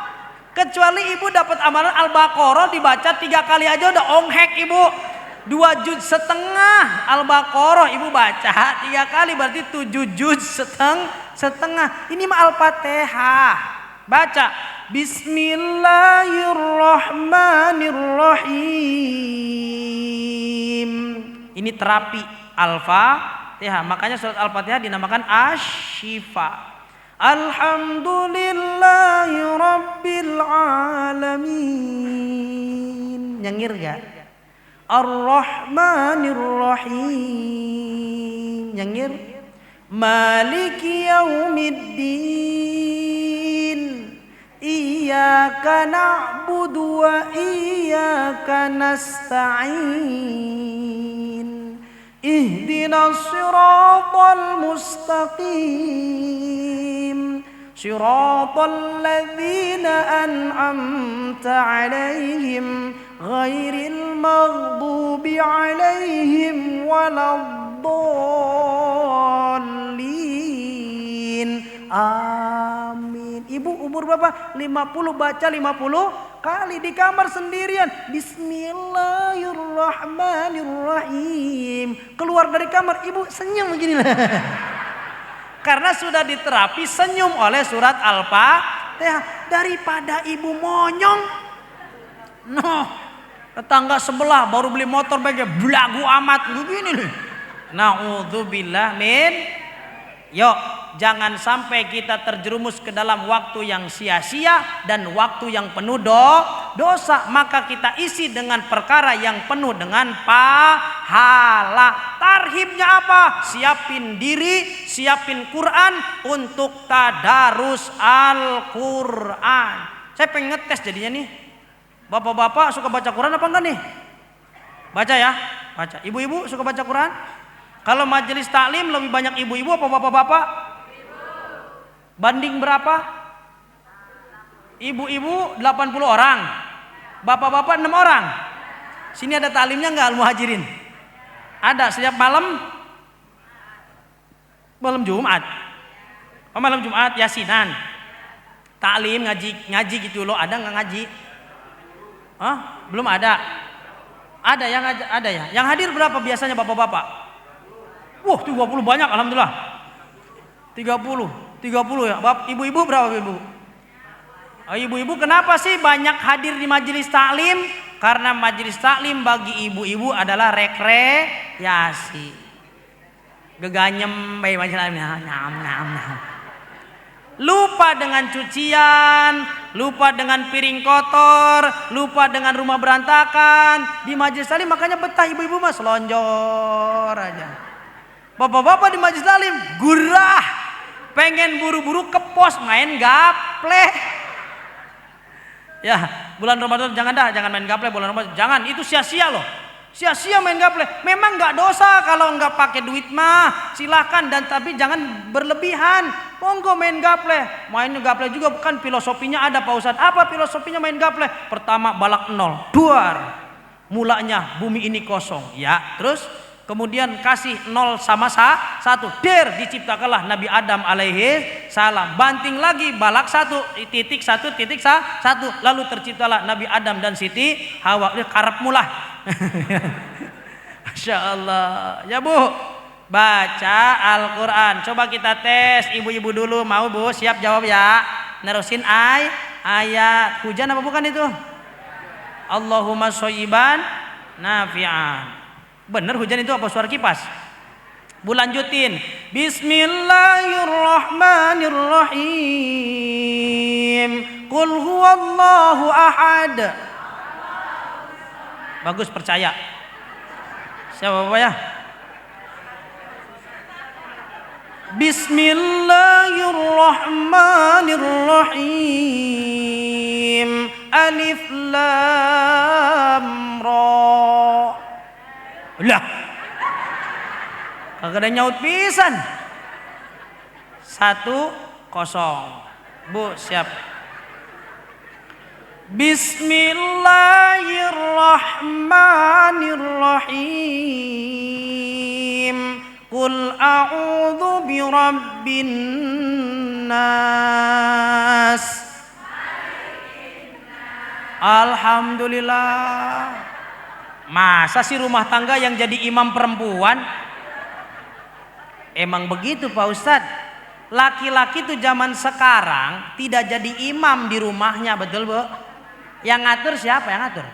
Kecuali ibu dapat amalan Al-Baqarah dibaca 3 kali aja udah onghek ibu. 2,5 juz Al-Baqarah ibu baca 3 kali berarti 7,5 juz. Ini mah Al-Fatihah. Baca Bismillahirrahmanirrahim. Ini terapi Al-Fatihah. Makanya surat Al-Fatihah dinamakan Asy-Syifa. Alhamdulillahi Rabbil Alamin. Nyengir gak? Ar-Rahmanir Rahim. Nyengir? Maliki Yaumiddin. Iyyaka na'budu wa iyyaka nasta'in. Ihdinas siratal mustaqim. Siratal ladzina an'amta 'alaihim ghairil maghdubi 'alaihim waladdallin. Amin. Ibu umur berapa? 50, baca 50 kali di kamar sendirian. Bismillahirrahmanirrahim. Keluar dari kamar ibu senyum begini lah. Karena sudah diterapi senyum oleh surat Al-Fatihah. Daripada ibu monyong. Noh, tetangga sebelah baru beli motor bagai belagu amat begini nih. Na'udzubillah min. Yuk, jangan sampai kita terjerumus ke dalam waktu yang sia-sia dan waktu yang penuh dosa. Maka kita isi dengan perkara yang penuh dengan pahala. Tarhibnya apa? Siapin diri, siapin Quran untuk tadarus Al-Quran. Saya pengen ngetes jadinya nih. Bapak-bapak suka baca Quran apa enggak nih? Baca ya, baca. Ibu-ibu suka baca Quran? Kalau majelis taklim lebih banyak ibu-ibu apa bapak-bapak? Banding berapa? Ibu-ibu 80 orang, bapak-bapak 6 orang. Sini ada taklimnya enggak Al-Muhajirin? Ada setiap malam? Malam Jumat. Oh, malam Jumat Yasinan. Taklim ngaji gitu loh, ada enggak ngaji? Hah? Belum ada. Ada yang ada ya. Yang hadir berapa biasanya bapak-bapak? Wah, 30 banyak alhamdulillah. 30 ya. Ibu-ibu berapa ibu? Oh, ibu-ibu kenapa sih banyak hadir di majelis taklim? Karena majelis taklim bagi ibu-ibu adalah rekreasi. Geganyem bayi majelis taklim. Lupa dengan cucian, lupa dengan piring kotor, lupa dengan rumah berantakan. Di majelis taklim makanya betah ibu-ibu mah selonjor aja. Bapak-bapak di majelis taklim gurah, pengen buru-buru ke pos main gaple. Ya, bulan Ramadan jangan main gaple bulan Ramadan. Jangan, itu sia-sia loh. Sia-sia main gaple. Memang nggak dosa kalau nggak pakai duit mah, silakan, dan tapi jangan berlebihan. Monggo main gaple. Main gaple juga bukan filosofinya ada Pak Ustadz. Apa filosofinya main gaple? Pertama balak 0, duar. Mulanya bumi ini kosong. Ya, terus kemudian kasih 0 sama 1. Der, diciptakanlah Nabi Adam alaihi salam. Banting lagi balak 1, titik 1, titik 1. Lalu terciptalah Nabi Adam dan Siti Hawa. Karep mulah. Masya Allah. Ya Bu, baca Al-Quran. Coba kita tes ibu-ibu dulu. Mau Bu? Siap jawab ya. Nerusin ayat. Hujan apa bukan itu? Allahumma shoyiban nafi'an. Bener hujan itu apa suara kipas? Bu lanjutin. Bismillahirrahmanirrahim. Qul huwallahu ahad. Bagus, percaya. Siapa Bapak ya? Bismillahirrahmanirrahim. Alif lam ra. Lah, kagak ada nyaut pisan. 1, kosong. Bu, siap. Bismillahirrahmanirrahim. Qul a'udzu birabbin nas. Alhamdulillah. Masa sih rumah tangga yang jadi imam perempuan? Emang begitu Pak Ustadz. Laki-laki tuh zaman sekarang tidak jadi imam di rumahnya, betul Bu? Yang ngatur siapa yang ngatur?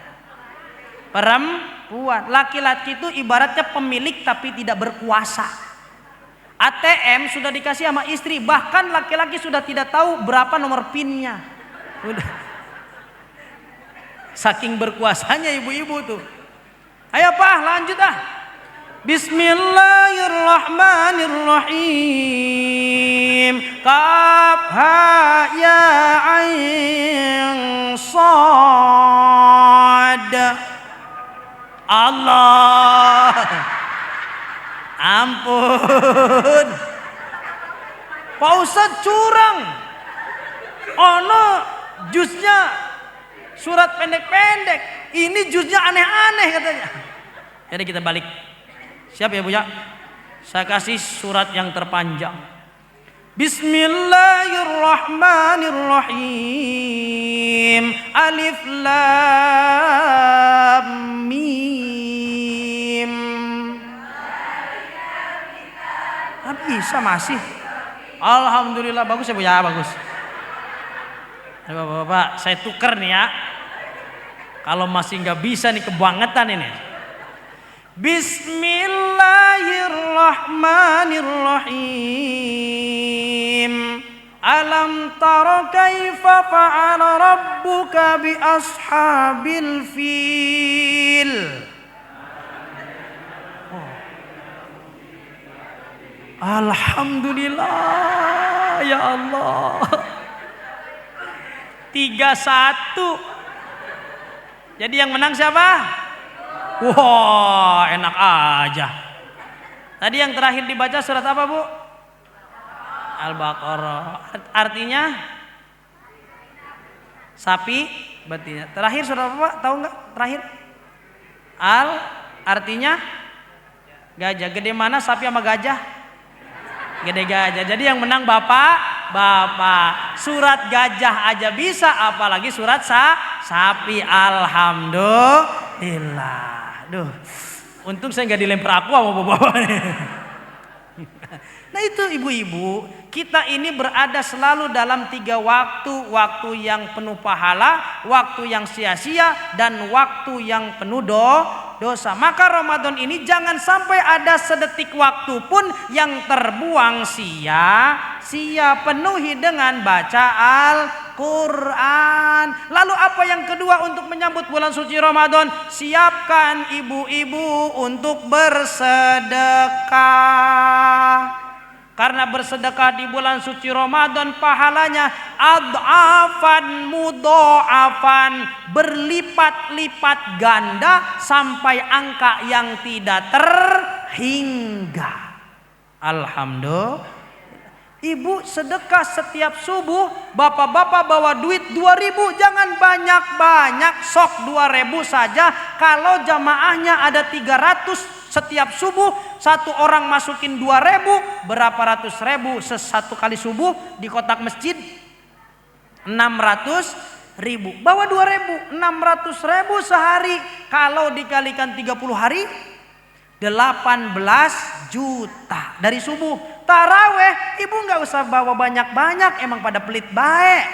Perempuan. Laki-laki itu ibaratnya pemilik tapi tidak berkuasa. ATM sudah dikasih sama istri, bahkan laki-laki sudah tidak tahu berapa nomor PIN-nya. Udah. Saking berkuasanya ibu-ibu tuh. Ayo Pak, lanjut ah. Bismillahirrahmanirrahim. Kaf ha ya ain sad. Allah. Ampun. Pak Ustadz curang. Ono jusnya surat pendek-pendek. Ini jusnya aneh-aneh katanya. Jadi kita balik. Siap ya Bu ya? Saya kasih surat yang terpanjang. Bismillahirrahmanirrahim. Alif lam mim. Bisa masih. Alhamdulillah bagus ya Bu ya, bagus. Bapak-bapak, saya tuker nih ya. Kalau masih nggak bisa nih kebangetan ini. Bismillahirrahmanirrahim. Alam tara kaifa fa'ala rabbuka bi ashabil fil. Alhamdulillah ya Allah. 3-1. Jadi yang menang siapa? Wah, enak aja. Tadi yang terakhir dibaca surat apa Bu? Al-Baqarah. Artinya sapi, betina. Terakhir surat apa Pak? Tahu nggak? Terakhir artinya gajah. Gede mana sapi sama gajah? Gede gajah. Jadi yang menang bapak. Surat gajah aja bisa, apalagi surat sapi. Alhamdulillah. Duh, untung saya nggak dilempar aku sama bapak-bapak. Nah itu ibu-ibu, kita ini berada selalu dalam 3 waktu. Waktu yang penuh pahala, waktu yang sia-sia, dan waktu yang penuh dosa. Maka Ramadan ini jangan sampai ada sedetik waktu pun yang terbuang sia-sia. Penuhi dengan baca Al-Quran. Lalu apa yang kedua untuk menyambut bulan suci Ramadan? Siapkan ibu-ibu untuk bersedekah. Karena bersedekah di bulan suci Ramadan pahalanya ad'afan mudha'afan, berlipat-lipat ganda sampai angka yang tidak terhingga. Alhamdulillah. Ibu sedekah setiap subuh, bapak-bapak bawa duit 2.000, jangan banyak-banyak, sok 2.000 saja. Kalau jamaahnya ada 300 setiap subuh, satu orang masukin 2.000, berapa ratus ribu sesatu kali subuh di kotak masjid? 600.000. Bawa 2.000, 600.000 sehari. Kalau dikalikan 30 hari, 18 juta dari subuh. Taraweh, ibu nggak usah bawa banyak-banyak, emang pada pelit baik.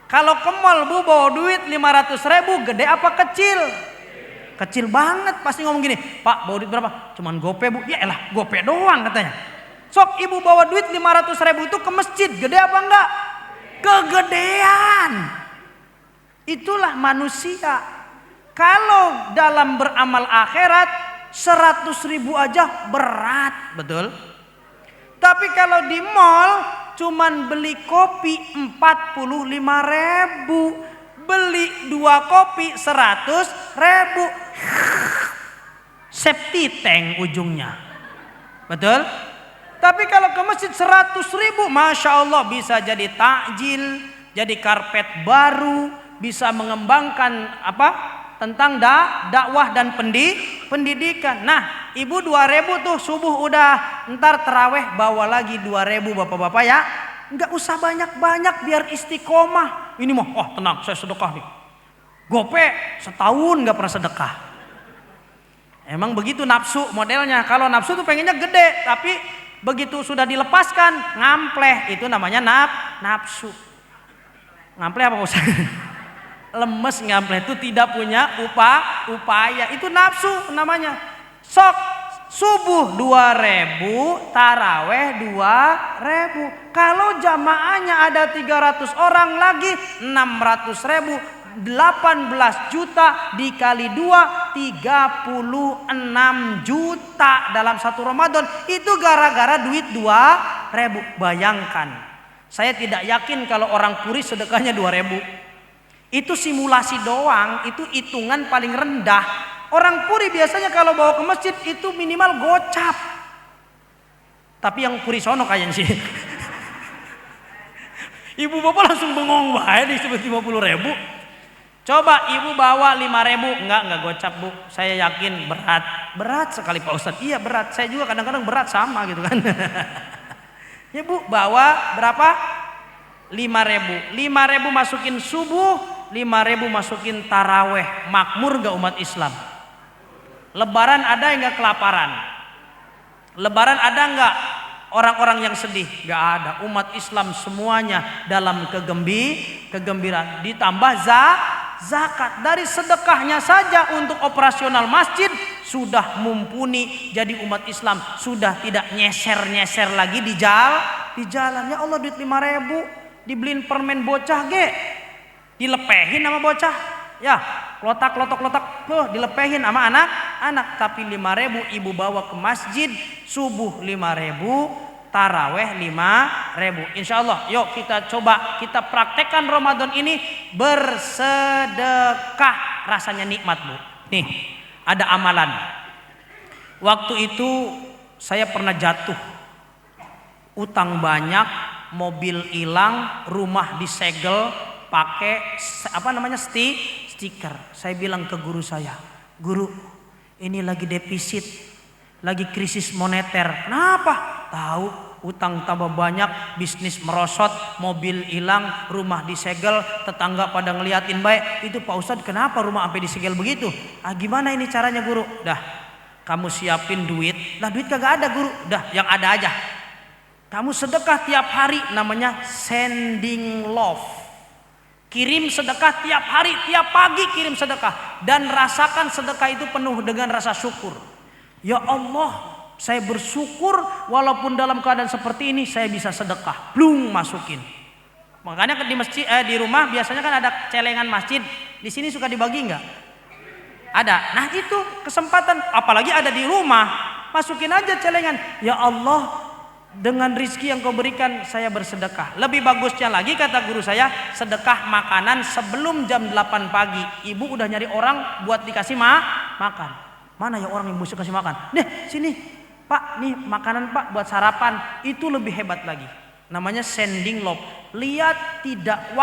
Kalau ke mall bu bawa duit 500.000, gede apa kecil? Kecil banget, pasti ngomong gini, Pak bawa duit berapa? Cuman gope bu, ya elah gope doang katanya. Sok ibu bawa duit 500.000 itu ke masjid, gede apa enggak? Kegedean. Itulah manusia. Kalau dalam beramal akhirat 100.000 aja berat, betul? Tapi kalau di mall cuman beli kopi 45.000. Beli 2 kopi 100.000. Septi tank ujungnya. Betul? Tapi kalau ke masjid 100.000, Masya Allah bisa jadi takjil, jadi karpet baru, bisa mengembangkan tentang dakwah dan pendidikan. Nah, ibu 2.000 tuh subuh udah, ntar terawih bawa lagi 2.000 bapak-bapak ya. Nggak usah banyak-banyak biar istiqomah. Ini mah, tenang saya sedekah nih. Gope setahun nggak pernah sedekah. Emang begitu nafsu modelnya. Kalau nafsu tuh pengennya gede, tapi begitu sudah dilepaskan ngampleh, itu namanya nafsu. Ngampleh apa Ustaz? Lemes ngampleh itu tidak punya upaya, itu nafsu namanya. Sok subuh 2.000, taraweh 2.000. Kalau jamaahnya ada 300 orang lagi 600.000, 18 juta dikali 2, 36 juta dalam satu Ramadan. Itu gara-gara duit 2.000. Bayangkan, saya tidak yakin kalau orang Puri sedekahnya 2.000. Itu simulasi doang, itu hitungan paling rendah. Orang Puri biasanya kalau bawa ke masjid itu minimal gocap. Tapi yang Puri sono kayaknya sih. Ibu bapak langsung bengong wae disebut 50.000. Coba ibu bawa 5.000, enggak gocap bu. Saya yakin berat sekali Pak Ustadz. Iya berat, saya juga kadang-kadang berat sama gitu kan. Ya bu, bawa berapa? 5.000. 5.000 masukin subuh, 5.000 masukin taraweh. Makmur gak umat Islam? Lebaran ada enggak kelaparan? Lebaran ada enggak orang-orang yang sedih? Gak ada. Umat Islam semuanya dalam kegembiraan. Ditambah zakat. Dari sedekahnya saja untuk operasional masjid sudah mumpuni. Jadi umat Islam sudah tidak nyeser-nyeser lagi di jalan. Ya Allah, duit 5.000 dibeliin permen bocah ge, dilepehin sama bocah. Ya, klotak dilepehin sama anak. Tapi 5.000 ibu bawa ke masjid, subuh 5.000, taraweh 5.000. Insya Allah, yuk kita coba, kita praktekkan Ramadan ini bersedekah. Rasanya nikmat bu. Nih, ada amalan. Waktu itu saya pernah jatuh, utang banyak, mobil hilang, rumah disegel pakai stiker. Saya bilang ke guru saya, guru, ini lagi defisit, lagi krisis moneter. Kenapa? Tahu, utang tambah banyak, bisnis merosot, mobil hilang, rumah disegel, tetangga pada ngeliatin baik. Itu Pak Ustadz kenapa rumah sampai disegel begitu? Gimana ini caranya guru? Dah, kamu siapin duit. Lah duit kagak ada guru. Dah, yang ada aja. Kamu sedekah tiap hari, namanya sending love. Kirim sedekah tiap hari, tiap pagi kirim sedekah. Dan rasakan sedekah itu penuh dengan rasa syukur. Ya Allah, saya bersyukur walaupun dalam keadaan seperti ini saya bisa sedekah. Blung, masukin. Makanya di masjid, di rumah biasanya kan ada celengan masjid. Di sini suka dibagi nggak? Ada. Nah itu kesempatan, apalagi ada di rumah, masukin aja celengan. Ya Allah, dengan rizki yang kau berikan saya bersedekah. Lebih bagusnya lagi kata guru saya, sedekah makanan sebelum jam 8 pagi. Ibu udah nyari orang buat dikasih makan. Mana ya orang yang bisa kasih makan? Nih sini Pak, nih makanan Pak buat sarapan. Itu lebih hebat lagi. Namanya sending love. Lihat, tidak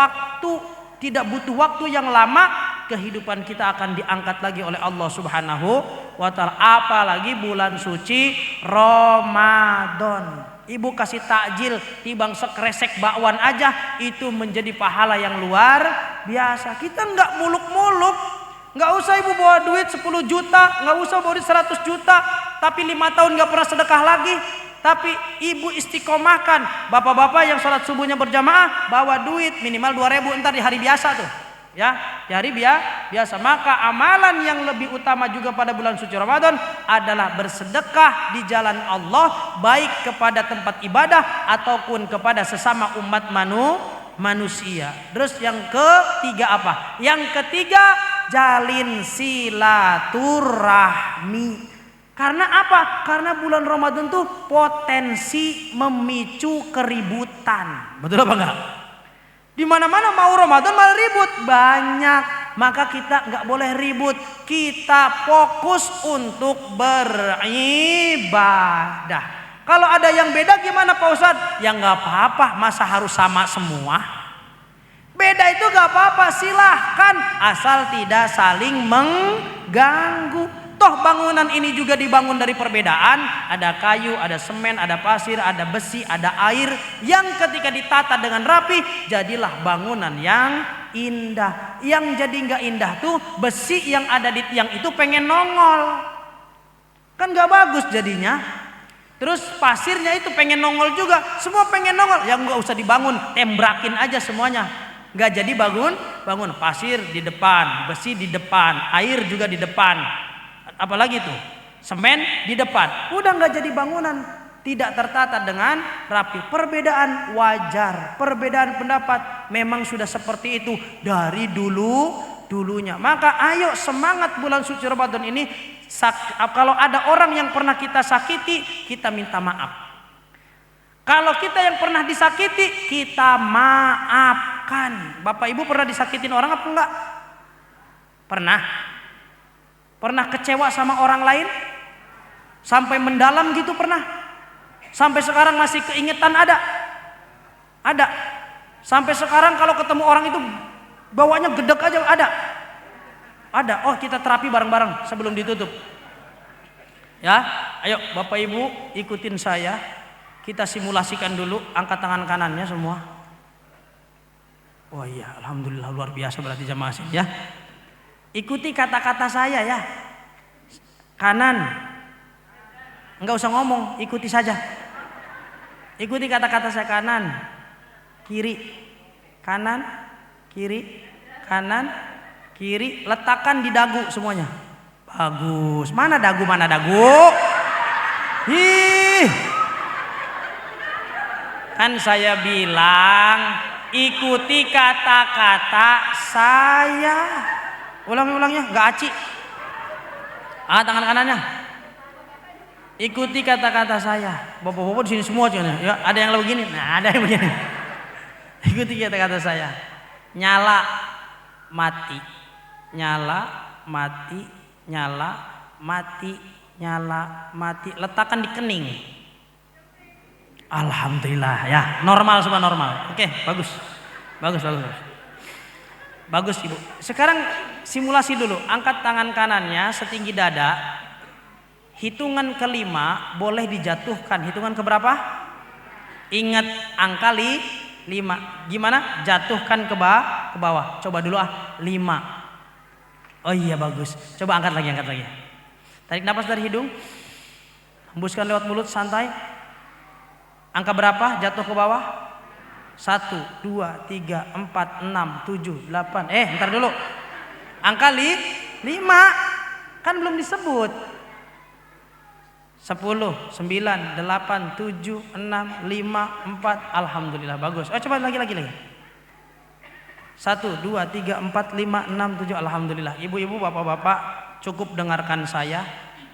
butuh waktu yang lama, kehidupan kita akan diangkat lagi oleh Allah Subhanahu wa Ta'ala. Apalagi bulan suci Ramadan. Ibu kasih takjil tibang sekresek bakwan aja, itu menjadi pahala yang luar biasa. Kita nggak muluk-muluk. Nggak usah ibu bawa duit 10 juta, nggak usah bawa duit 100 juta, tapi 5 tahun nggak pernah sedekah lagi. Tapi ibu istiqomahkan, bapak-bapak yang sholat subuhnya berjamaah bawa duit minimal 2.000 ntar di hari biasa tuh, ya di hari biasa. Maka amalan yang lebih utama juga pada bulan suci Ramadan adalah bersedekah di jalan Allah, baik kepada tempat ibadah ataupun kepada sesama umat manusia. Terus yang ketiga apa? Yang ketiga, jalin silaturahmi. Karena apa? Karena bulan Ramadan tuh potensi memicu keributan. Betul apa enggak? Di mana-mana mau Ramadan malah ribut banyak. Maka kita nggak boleh ribut. Kita fokus untuk beribadah. Kalau ada yang beda gimana Pak Ustadz? Ya nggak apa-apa, masa harus sama semua? Beda itu nggak apa-apa, silahkan asal tidak saling mengganggu. Toh bangunan ini juga dibangun dari perbedaan. Ada kayu, ada semen, ada pasir, ada besi, ada air. Yang ketika ditata dengan rapi, jadilah bangunan yang indah. Yang jadi nggak indah tuh besi yang ada di tiang itu pengen nongol. Kan nggak bagus jadinya. Terus pasirnya itu pengen nongol juga. Semua pengen nongol. Ya nggak usah dibangun, tembrakin aja semuanya. Nggak jadi bangun. Pasir di depan, besi di depan, air juga di depan. Apalagi tuh semen di depan, udah nggak jadi bangunan, tidak tertata dengan rapi. Perbedaan wajar, perbedaan pendapat memang sudah seperti itu dari dulunya. Maka ayo semangat bulan suci Ramadan ini. Kalau ada orang yang pernah kita sakiti, kita minta maaf. Kalau kita yang pernah disakiti, kita maafkan. Bapak Ibu pernah disakitin orang apa enggak? Pernah? Pernah kecewa sama orang lain? Sampai mendalam gitu pernah? Sampai sekarang masih keingetan ada? Ada. Sampai sekarang kalau ketemu orang itu bawanya gedek aja ada? Ada. Oh, kita terapi bareng-bareng sebelum ditutup. Ya, ayo Bapak Ibu ikutin saya. Kita simulasikan dulu, angkat tangan kanannya semua. Oh iya, alhamdulillah luar biasa berarti jamaah sini ya. Ikuti kata-kata saya ya. Kanan. Enggak usah ngomong, ikuti saja. Ikuti kata-kata saya. Kanan, kiri, kanan, kiri, kanan, kiri. Letakkan di dagu semuanya. Bagus. Mana dagu, mana dagu? Ih. Kan saya bilang ikuti kata-kata saya. Ulangnya, nggak aci. Tangan kanannya. Ikuti kata-kata saya. Bapak-bapak di sini semua cuman. Ya, ada yang begini. Nah, ada yang begini. Ikuti kata-kata saya. Nyala, mati. Nyala, mati. Nyala, mati. Nyala, mati. Letakkan di kening. Alhamdulillah ya. Normal semua normal. Oke, bagus. Bagus Ibu. Sekarang simulasi dulu. Angkat tangan kanannya setinggi dada. Hitungan kelima boleh dijatuhkan. Hitungan keberapa? Ingat angka 5. Gimana? Jatuhkan ke bawah. Coba dulu 5. Oh iya bagus. Coba angkat lagi. Tarik napas dari hidung. Hembuskan lewat mulut santai. Angka berapa jatuh ke bawah? 1, 2, 3, 4, 6, 7, 8. Ntar dulu. Angka 5 kan belum disebut. 10, 9, 8, 7, 6, 5, 4. Alhamdulillah bagus. Coba lagi. 1, 2, 3, 4, 5, 6, 7. Alhamdulillah. Ibu-ibu, bapak-bapak, cukup dengarkan saya.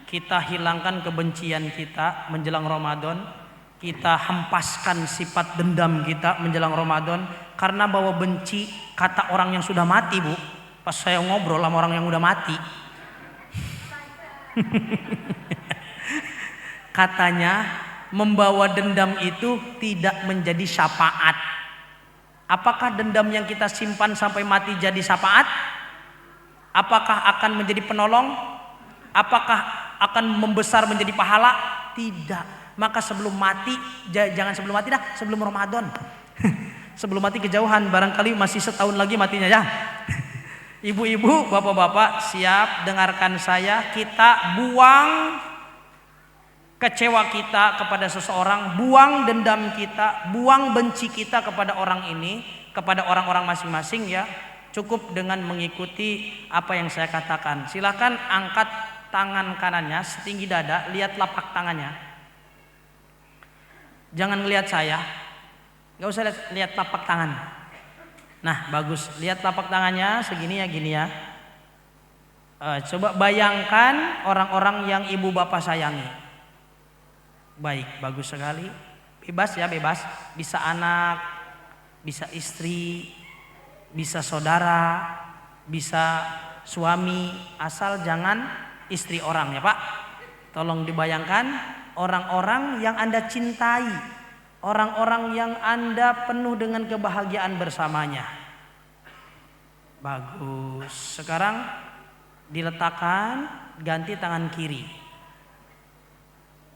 Kita hilangkan kebencian kita menjelang Ramadan. Kita hempaskan sifat dendam kita menjelang Ramadan. Karena bawa benci kata orang yang sudah mati, Bu. Pas saya ngobrol sama orang yang udah mati. Katanya membawa dendam itu tidak menjadi syafaat. Apakah dendam yang kita simpan sampai mati jadi syafaat? Apakah akan menjadi penolong? Apakah akan membesar menjadi pahala? Tidak. Maka sebelum mati, jangan sebelum mati dah, sebelum Ramadan. Sebelum mati kejauhan, barangkali masih setahun lagi matinya ya. Ibu-ibu, bapak-bapak, siap dengarkan saya. Kita buang kecewa kita kepada seseorang, buang dendam kita, buang benci kita kepada orang ini, kepada orang-orang masing-masing ya. Cukup dengan mengikuti apa yang saya katakan. Silakan angkat tangan kanannya setinggi dada, lihat lapak tangannya. Jangan ngelihat saya, nggak usah lihat lapak tangan. Nah bagus, lihat lapak tangannya segini ya, gini ya. Coba bayangkan orang-orang yang ibu bapak sayangi. Baik, bagus sekali. Bebas ya, bebas. Bisa anak, bisa istri, bisa saudara, bisa suami, asal jangan istri orang ya Pak. Tolong dibayangkan orang-orang yang Anda cintai, orang-orang yang Anda penuh dengan kebahagiaan bersamanya. Bagus. Sekarang diletakkan, ganti tangan kiri.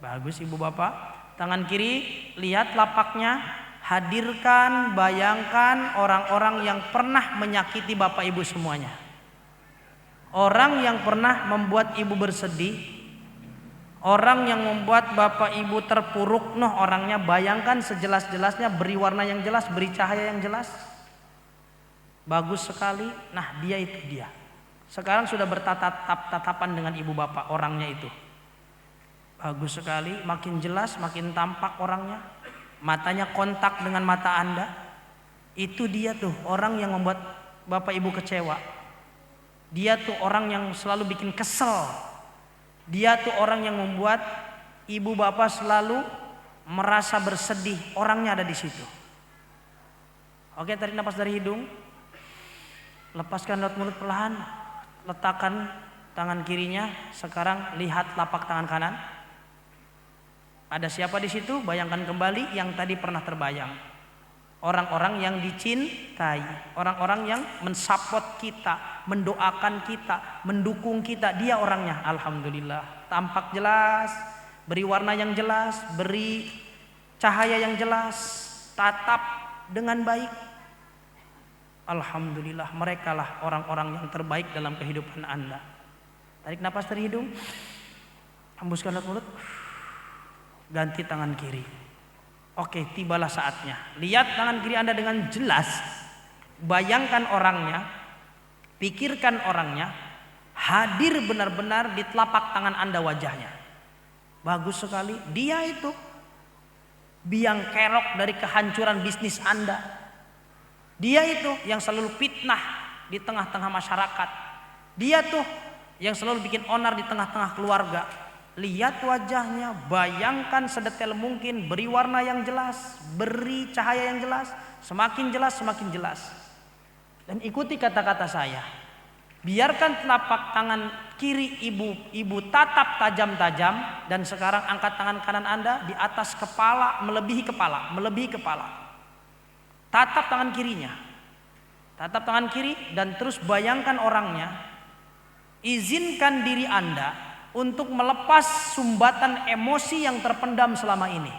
Bagus ibu bapak. Tangan kiri, lihat lapaknya. Hadirkan, bayangkan orang-orang yang pernah menyakiti bapak ibu semuanya. Orang yang pernah membuat ibu bersedih, orang yang membuat bapak ibu terpuruk, orangnya bayangkan sejelas-jelasnya, beri warna yang jelas, beri cahaya yang jelas. Bagus sekali. Nah, dia itu dia. Sekarang sudah bertatap-tatapan dengan ibu bapak, orangnya itu. Bagus sekali, makin jelas, makin tampak orangnya. Matanya kontak dengan mata Anda. Itu dia tuh orang yang membuat bapak ibu kecewa. Dia tuh orang yang selalu bikin kesel. Dia tuh orang yang membuat ibu bapak selalu merasa bersedih. Orangnya ada di situ. Oke, tarik nafas dari hidung. Lepaskan lewat mulut perlahan. Letakkan tangan kirinya. Sekarang lihat lapak tangan kanan. Ada siapa di situ? Bayangkan kembali yang tadi pernah terbayang. Orang-orang yang dicintai, orang-orang yang mensupport kita, mendoakan kita, mendukung kita. Dia orangnya, alhamdulillah. Tampak jelas, beri warna yang jelas, beri cahaya yang jelas, tatap dengan baik. Alhamdulillah, merekalah orang-orang yang terbaik dalam kehidupan Anda. Tarik nafas dari hidung, hembuskan lewat mulut, ganti tangan kiri. Oke, tibalah saatnya. Lihat tangan kiri Anda dengan jelas, bayangkan orangnya, pikirkan orangnya, hadir benar-benar di telapak tangan Anda wajahnya. Bagus sekali, dia itu biang kerok dari kehancuran bisnis Anda. Dia itu yang selalu fitnah di tengah-tengah masyarakat. Dia tuh yang selalu bikin onar di tengah-tengah keluarga. Lihat wajahnya, bayangkan sedetail mungkin, beri warna yang jelas, beri cahaya yang jelas, semakin jelas, semakin jelas. Dan ikuti kata-kata saya. Biarkan telapak tangan kiri ibu tatap tajam-tajam, dan sekarang angkat tangan kanan Anda di atas kepala, melebihi kepala. Tatap tangan kirinya. Tatap tangan kiri dan terus bayangkan orangnya. Izinkan diri Anda untuk melepas sumbatan emosi yang terpendam selama ini.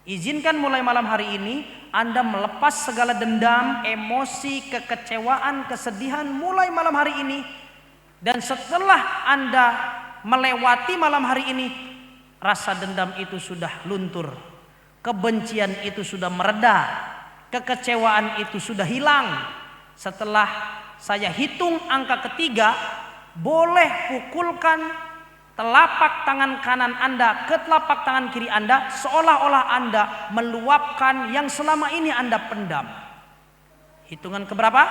Izinkan mulai malam hari ini Anda melepas segala dendam, emosi, kekecewaan, kesedihan mulai malam hari ini. Dan setelah Anda melewati malam hari ini, rasa dendam itu sudah luntur, kebencian itu sudah mereda, kekecewaan itu sudah hilang. Setelah saya hitung angka ketiga, boleh pukulkan telapak tangan kanan Anda ke telapak tangan kiri Anda, seolah-olah Anda meluapkan yang selama ini Anda pendam. Hitungan keberapa?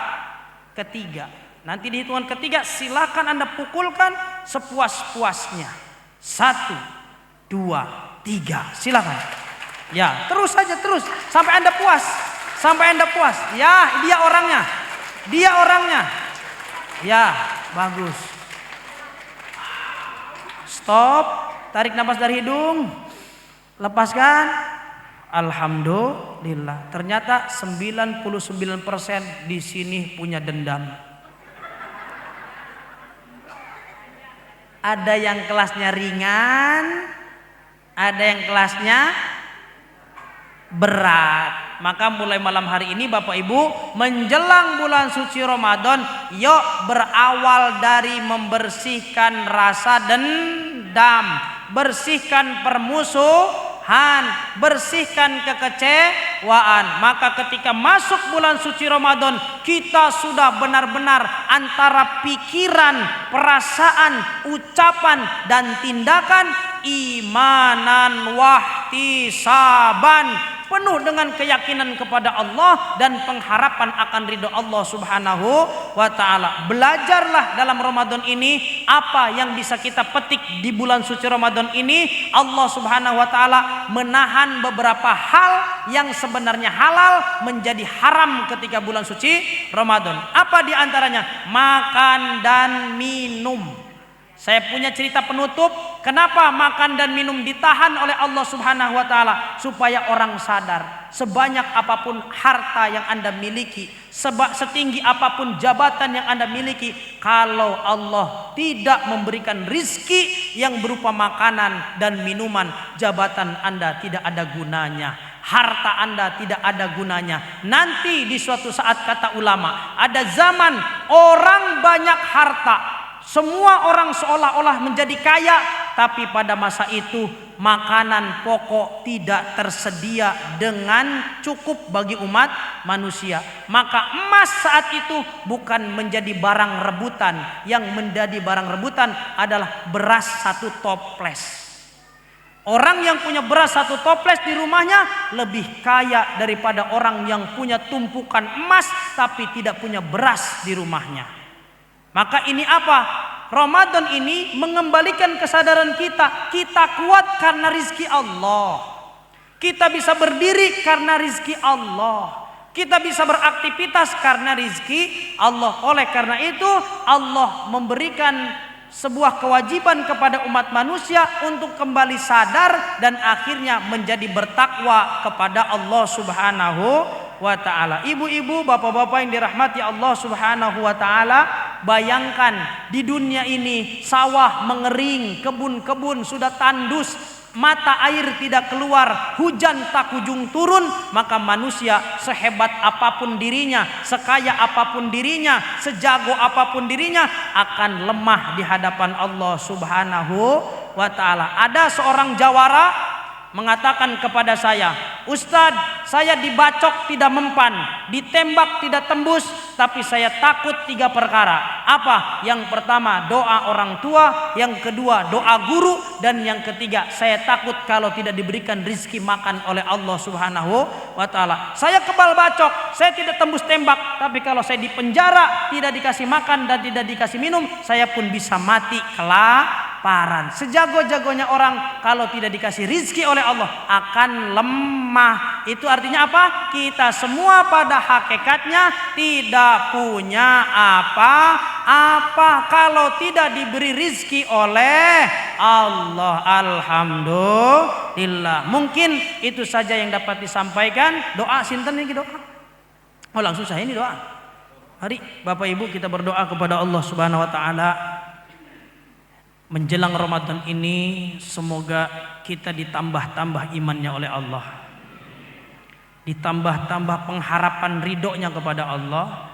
Ketiga. Nanti di hitungan ketiga silakan Anda pukulkan sepuas-puasnya. 1, 2, 3. Silakan. Ya, terus saja, terus sampai Anda puas. Sampai Anda puas. Ya, dia orangnya. Dia orangnya. Ya, bagus. Stop. Tarik nafas dari hidung. Lepaskan. Alhamdulillah. Ternyata 99% di sini punya dendam. Ada yang kelasnya ringan, ada yang kelasnya berat. Maka mulai malam hari ini Bapak Ibu, menjelang bulan suci Ramadan, yuk berawal dari membersihkan rasa dendam, bersihkan permusuhan, bersihkan kekecewaan. Maka ketika masuk bulan suci Ramadan, kita sudah benar-benar antara pikiran, perasaan, ucapan dan tindakan imanan wahtisaban, penuh dengan keyakinan kepada Allah dan pengharapan akan ridho Allah Subhanahu wa ta'ala. Belajarlah dalam Ramadan ini apa yang bisa kita petik di bulan suci Ramadan ini. Allah Subhanahu wa ta'ala menahan beberapa hal yang sebenarnya halal menjadi haram ketika bulan suci Ramadan. Apa di antaranya? Makan dan minum. Saya punya cerita penutup. Kenapa makan dan minum ditahan oleh Allah Subhanahu wa taala? Supaya orang sadar, sebanyak apapun harta yang Anda miliki, setinggi apapun jabatan yang Anda miliki, kalau Allah tidak memberikan rizki yang berupa makanan dan minuman, jabatan Anda tidak ada gunanya, harta Anda tidak ada gunanya. Nanti di suatu saat, kata ulama, ada zaman orang banyak harta, semua orang seolah-olah menjadi kaya, tapi pada masa itu makanan pokok tidak tersedia dengan cukup bagi umat manusia. Maka emas saat itu bukan menjadi barang rebutan. Yang menjadi barang rebutan adalah beras 1 toples. Orang yang punya beras 1 toples di rumahnya lebih kaya daripada orang yang punya tumpukan emas tapi tidak punya beras di rumahnya. Maka ini apa? Ramadan ini mengembalikan kesadaran kita. Kita kuat karena rizki Allah. Kita bisa berdiri karena rizki Allah. Kita bisa beraktivitas karena rizki Allah. Oleh karena itu Allah memberikan sebuah kewajiban kepada umat manusia untuk kembali sadar dan akhirnya menjadi bertakwa kepada Allah Subhanahu wa ta'ala. Ibu-ibu, bapak-bapak yang dirahmati Allah Subhanahu wa ta'ala, bayangkan di dunia ini sawah mengering, kebun-kebun sudah tandus, mata air tidak keluar, hujan tak kunjung turun, maka manusia sehebat apapun dirinya, sekaya apapun dirinya, sejago apapun dirinya, akan lemah di hadapan Allah Subhanahu wa ta'ala. Ada seorang jawara mengatakan kepada saya, "Ustadz, saya dibacok tidak mempan, ditembak tidak tembus, tapi saya takut 3 perkara." Apa? Yang pertama, doa orang tua, yang kedua, doa guru, dan yang ketiga, saya takut kalau tidak diberikan rizki makan oleh Allah Subhanahu wa ta'ala. Saya kebal bacok, saya tidak tembus tembak, tapi kalau saya dipenjara, tidak dikasih makan dan tidak dikasih minum, saya pun bisa mati kelaparan. Sejago-jagonya orang kalau tidak dikasih rizki oleh Allah akan lemah. Itu artinya apa? Kita semua pada hakikatnya tidak punya apa-apa kalau tidak diberi rizki oleh Allah. Alhamdulillah. Mungkin itu saja yang dapat disampaikan. Doa sinten ini doa. Oh, langsung saya ini doa. Mari Bapak Ibu kita berdoa kepada Allah Subhanahu wa taala. Menjelang Ramadan ini semoga kita ditambah-tambah imannya oleh Allah, ditambah-tambah pengharapan ridhonya kepada Allah,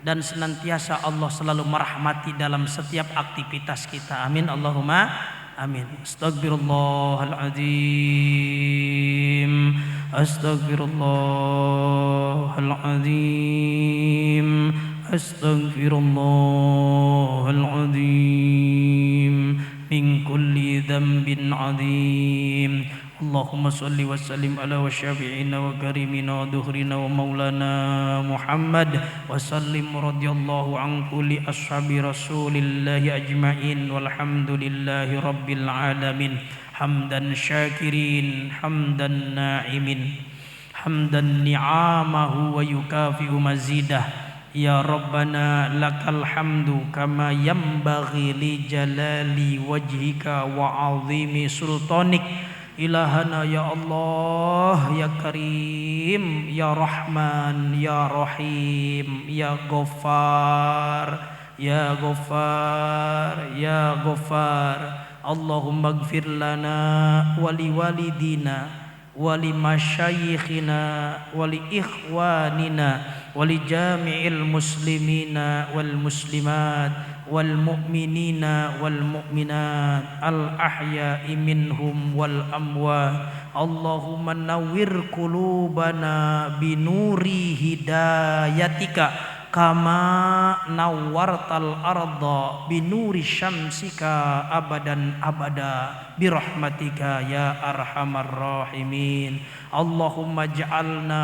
dan senantiasa Allah selalu merahmati dalam setiap aktivitas kita. Amin Allahumma amin. Astagfirullahaladzim, astagfirullahaladzim, astagfirullahaladzim min kulli dhanbin azim. Allahumma salli wa sallim ala wa syafi'ina wa karimina wa duhrina wa maulana Muhammad wa sallim radiyallahu an kulli ashabi rasulillahi ajma'in walhamdulillahi rabbil alamin. Hamdan syakirin, hamdan na'imin, hamdan ni'amahu wa yukafi'u mazidah. Ya Rabbana lakal hamdu kama yanbaghi li jalali wajhika wa azimi sultanik. Ilahana ya Allah, ya Karim, ya Rahman, ya Rahim, ya Ghaffar, ya Ghaffar, ya Ghaffar. Allahumma ighfir lana wa li walidina wa li masyayikhina wa li ikhwanina wa li jami'il muslimina wal muslimat wal mu'minina wal mu'minat al ahya'i minhum wal amwat. Allahumma nawwir qulubana binuri hidayatika kama nawwartal arda binuri syamsika abadan abada birahmatika ya arhamar rahimin. Allahumma ja'alna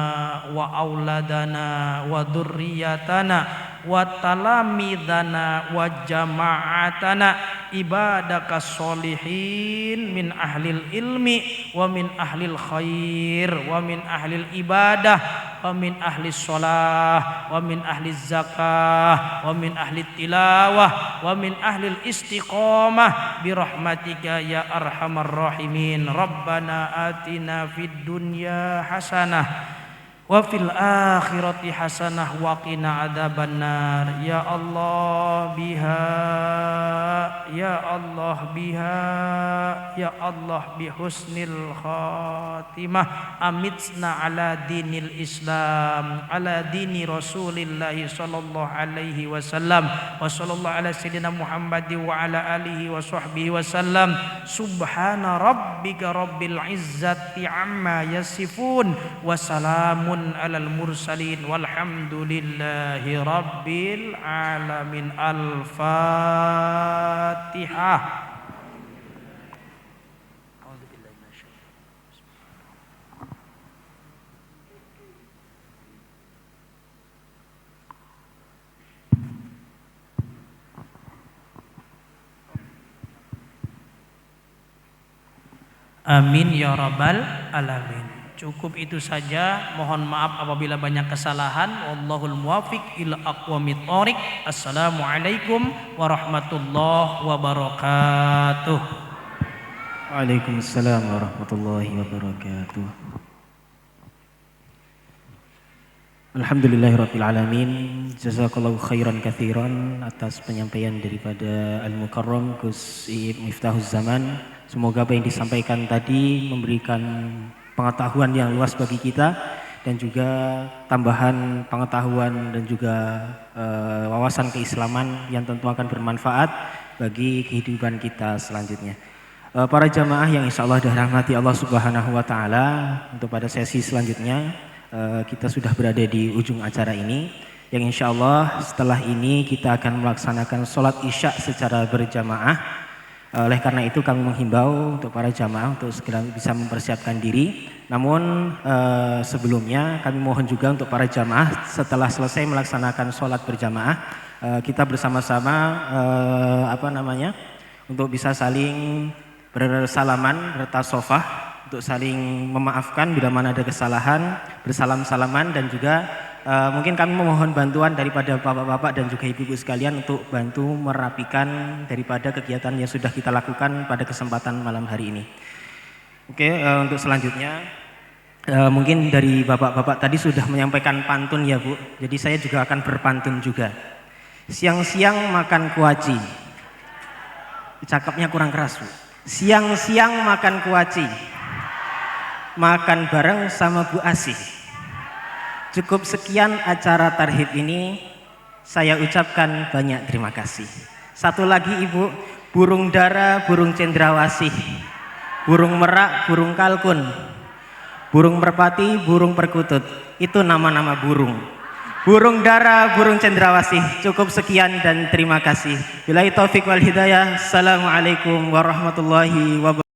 wa auladana wa dhurriyyatana wa talamidana wa jama'atana ibadaka sholihin min ahlil ilmi wa min ahlil khair wa min ahlil ibadah wa min ahli sholah wa min ahli zakah wa min ahli tilawah wa min ahli istiqamah birahmatika ya arhamar rahimin. Rabbana atina fid dunya hasanah wa fil akhirati hasanah wa qina adzabannar. Ya Allah biha, ya Allah biha, ya Allah bihusnil khatimah amitsna ala dinil Islam, ala dini Rasulillah sallallahu alaihi wasallam wa sallallahu ala sayyidina Muhammad wa ala alihi wa sahbihi wasallam. Subhana rabbika rabbil izzati amma yasifun wa salamun alal mursalin walhamdulillahi rabbil alamin. Al-Fatihah. Amin ya rabbal alamin. Cukup itu saja. Mohon maaf apabila banyak kesalahan. Wallahul muwafiq ila aqwamit thoriq. Assalamualaikum warahmatullahi wabarakatuh. Waalaikumsalam warahmatullahi wabarakatuh. Alhamdulillahirabbil alamin. Jazakallahu khairan katsiran atas penyampaian daripada Al-Mukarram Gus Miftahuz Zaman. Semoga apa yang disampaikan tadi memberikan pengetahuan yang luas bagi kita dan juga tambahan pengetahuan dan juga wawasan keislaman yang tentu akan bermanfaat bagi kehidupan kita selanjutnya. Para jamaah yang insya Allah dirahmati Allah Subhanahu wa Ta'ala, untuk pada sesi selanjutnya kita sudah berada di ujung acara ini, yang insya Allah setelah ini kita akan melaksanakan sholat isya secara berjamaah. Oleh karena itu kami menghimbau untuk para jamaah untuk segera bisa mempersiapkan diri. Namun sebelumnya kami mohon juga untuk para jamaah setelah selesai melaksanakan sholat berjamaah, kita bersama-sama untuk bisa saling bersalaman, bertasofah, untuk saling memaafkan bila mana ada kesalahan, bersalam-salaman, dan juga mungkin kami memohon bantuan daripada bapak-bapak dan juga ibu-ibu sekalian untuk bantu merapikan daripada kegiatan yang sudah kita lakukan pada kesempatan malam hari ini. Oke, untuk selanjutnya mungkin dari bapak-bapak tadi sudah menyampaikan pantun ya Bu, jadi saya juga akan berpantun juga. Siang-siang makan kuaci, cakapnya kurang keras Bu. Siang-siang makan kuaci, makan bareng sama Bu Asih. Cukup sekian acara tarhib ini, saya ucapkan banyak terima kasih. Satu lagi Ibu, burung dara, burung cendrawasih, burung merak, burung kalkun, burung merpati, burung perkutut, itu nama-nama burung. Burung dara, burung cendrawasih. Cukup sekian dan terima kasih. Billahi taufiq wal hidayah. Assalamualaikum warahmatullahi wabarakatuh.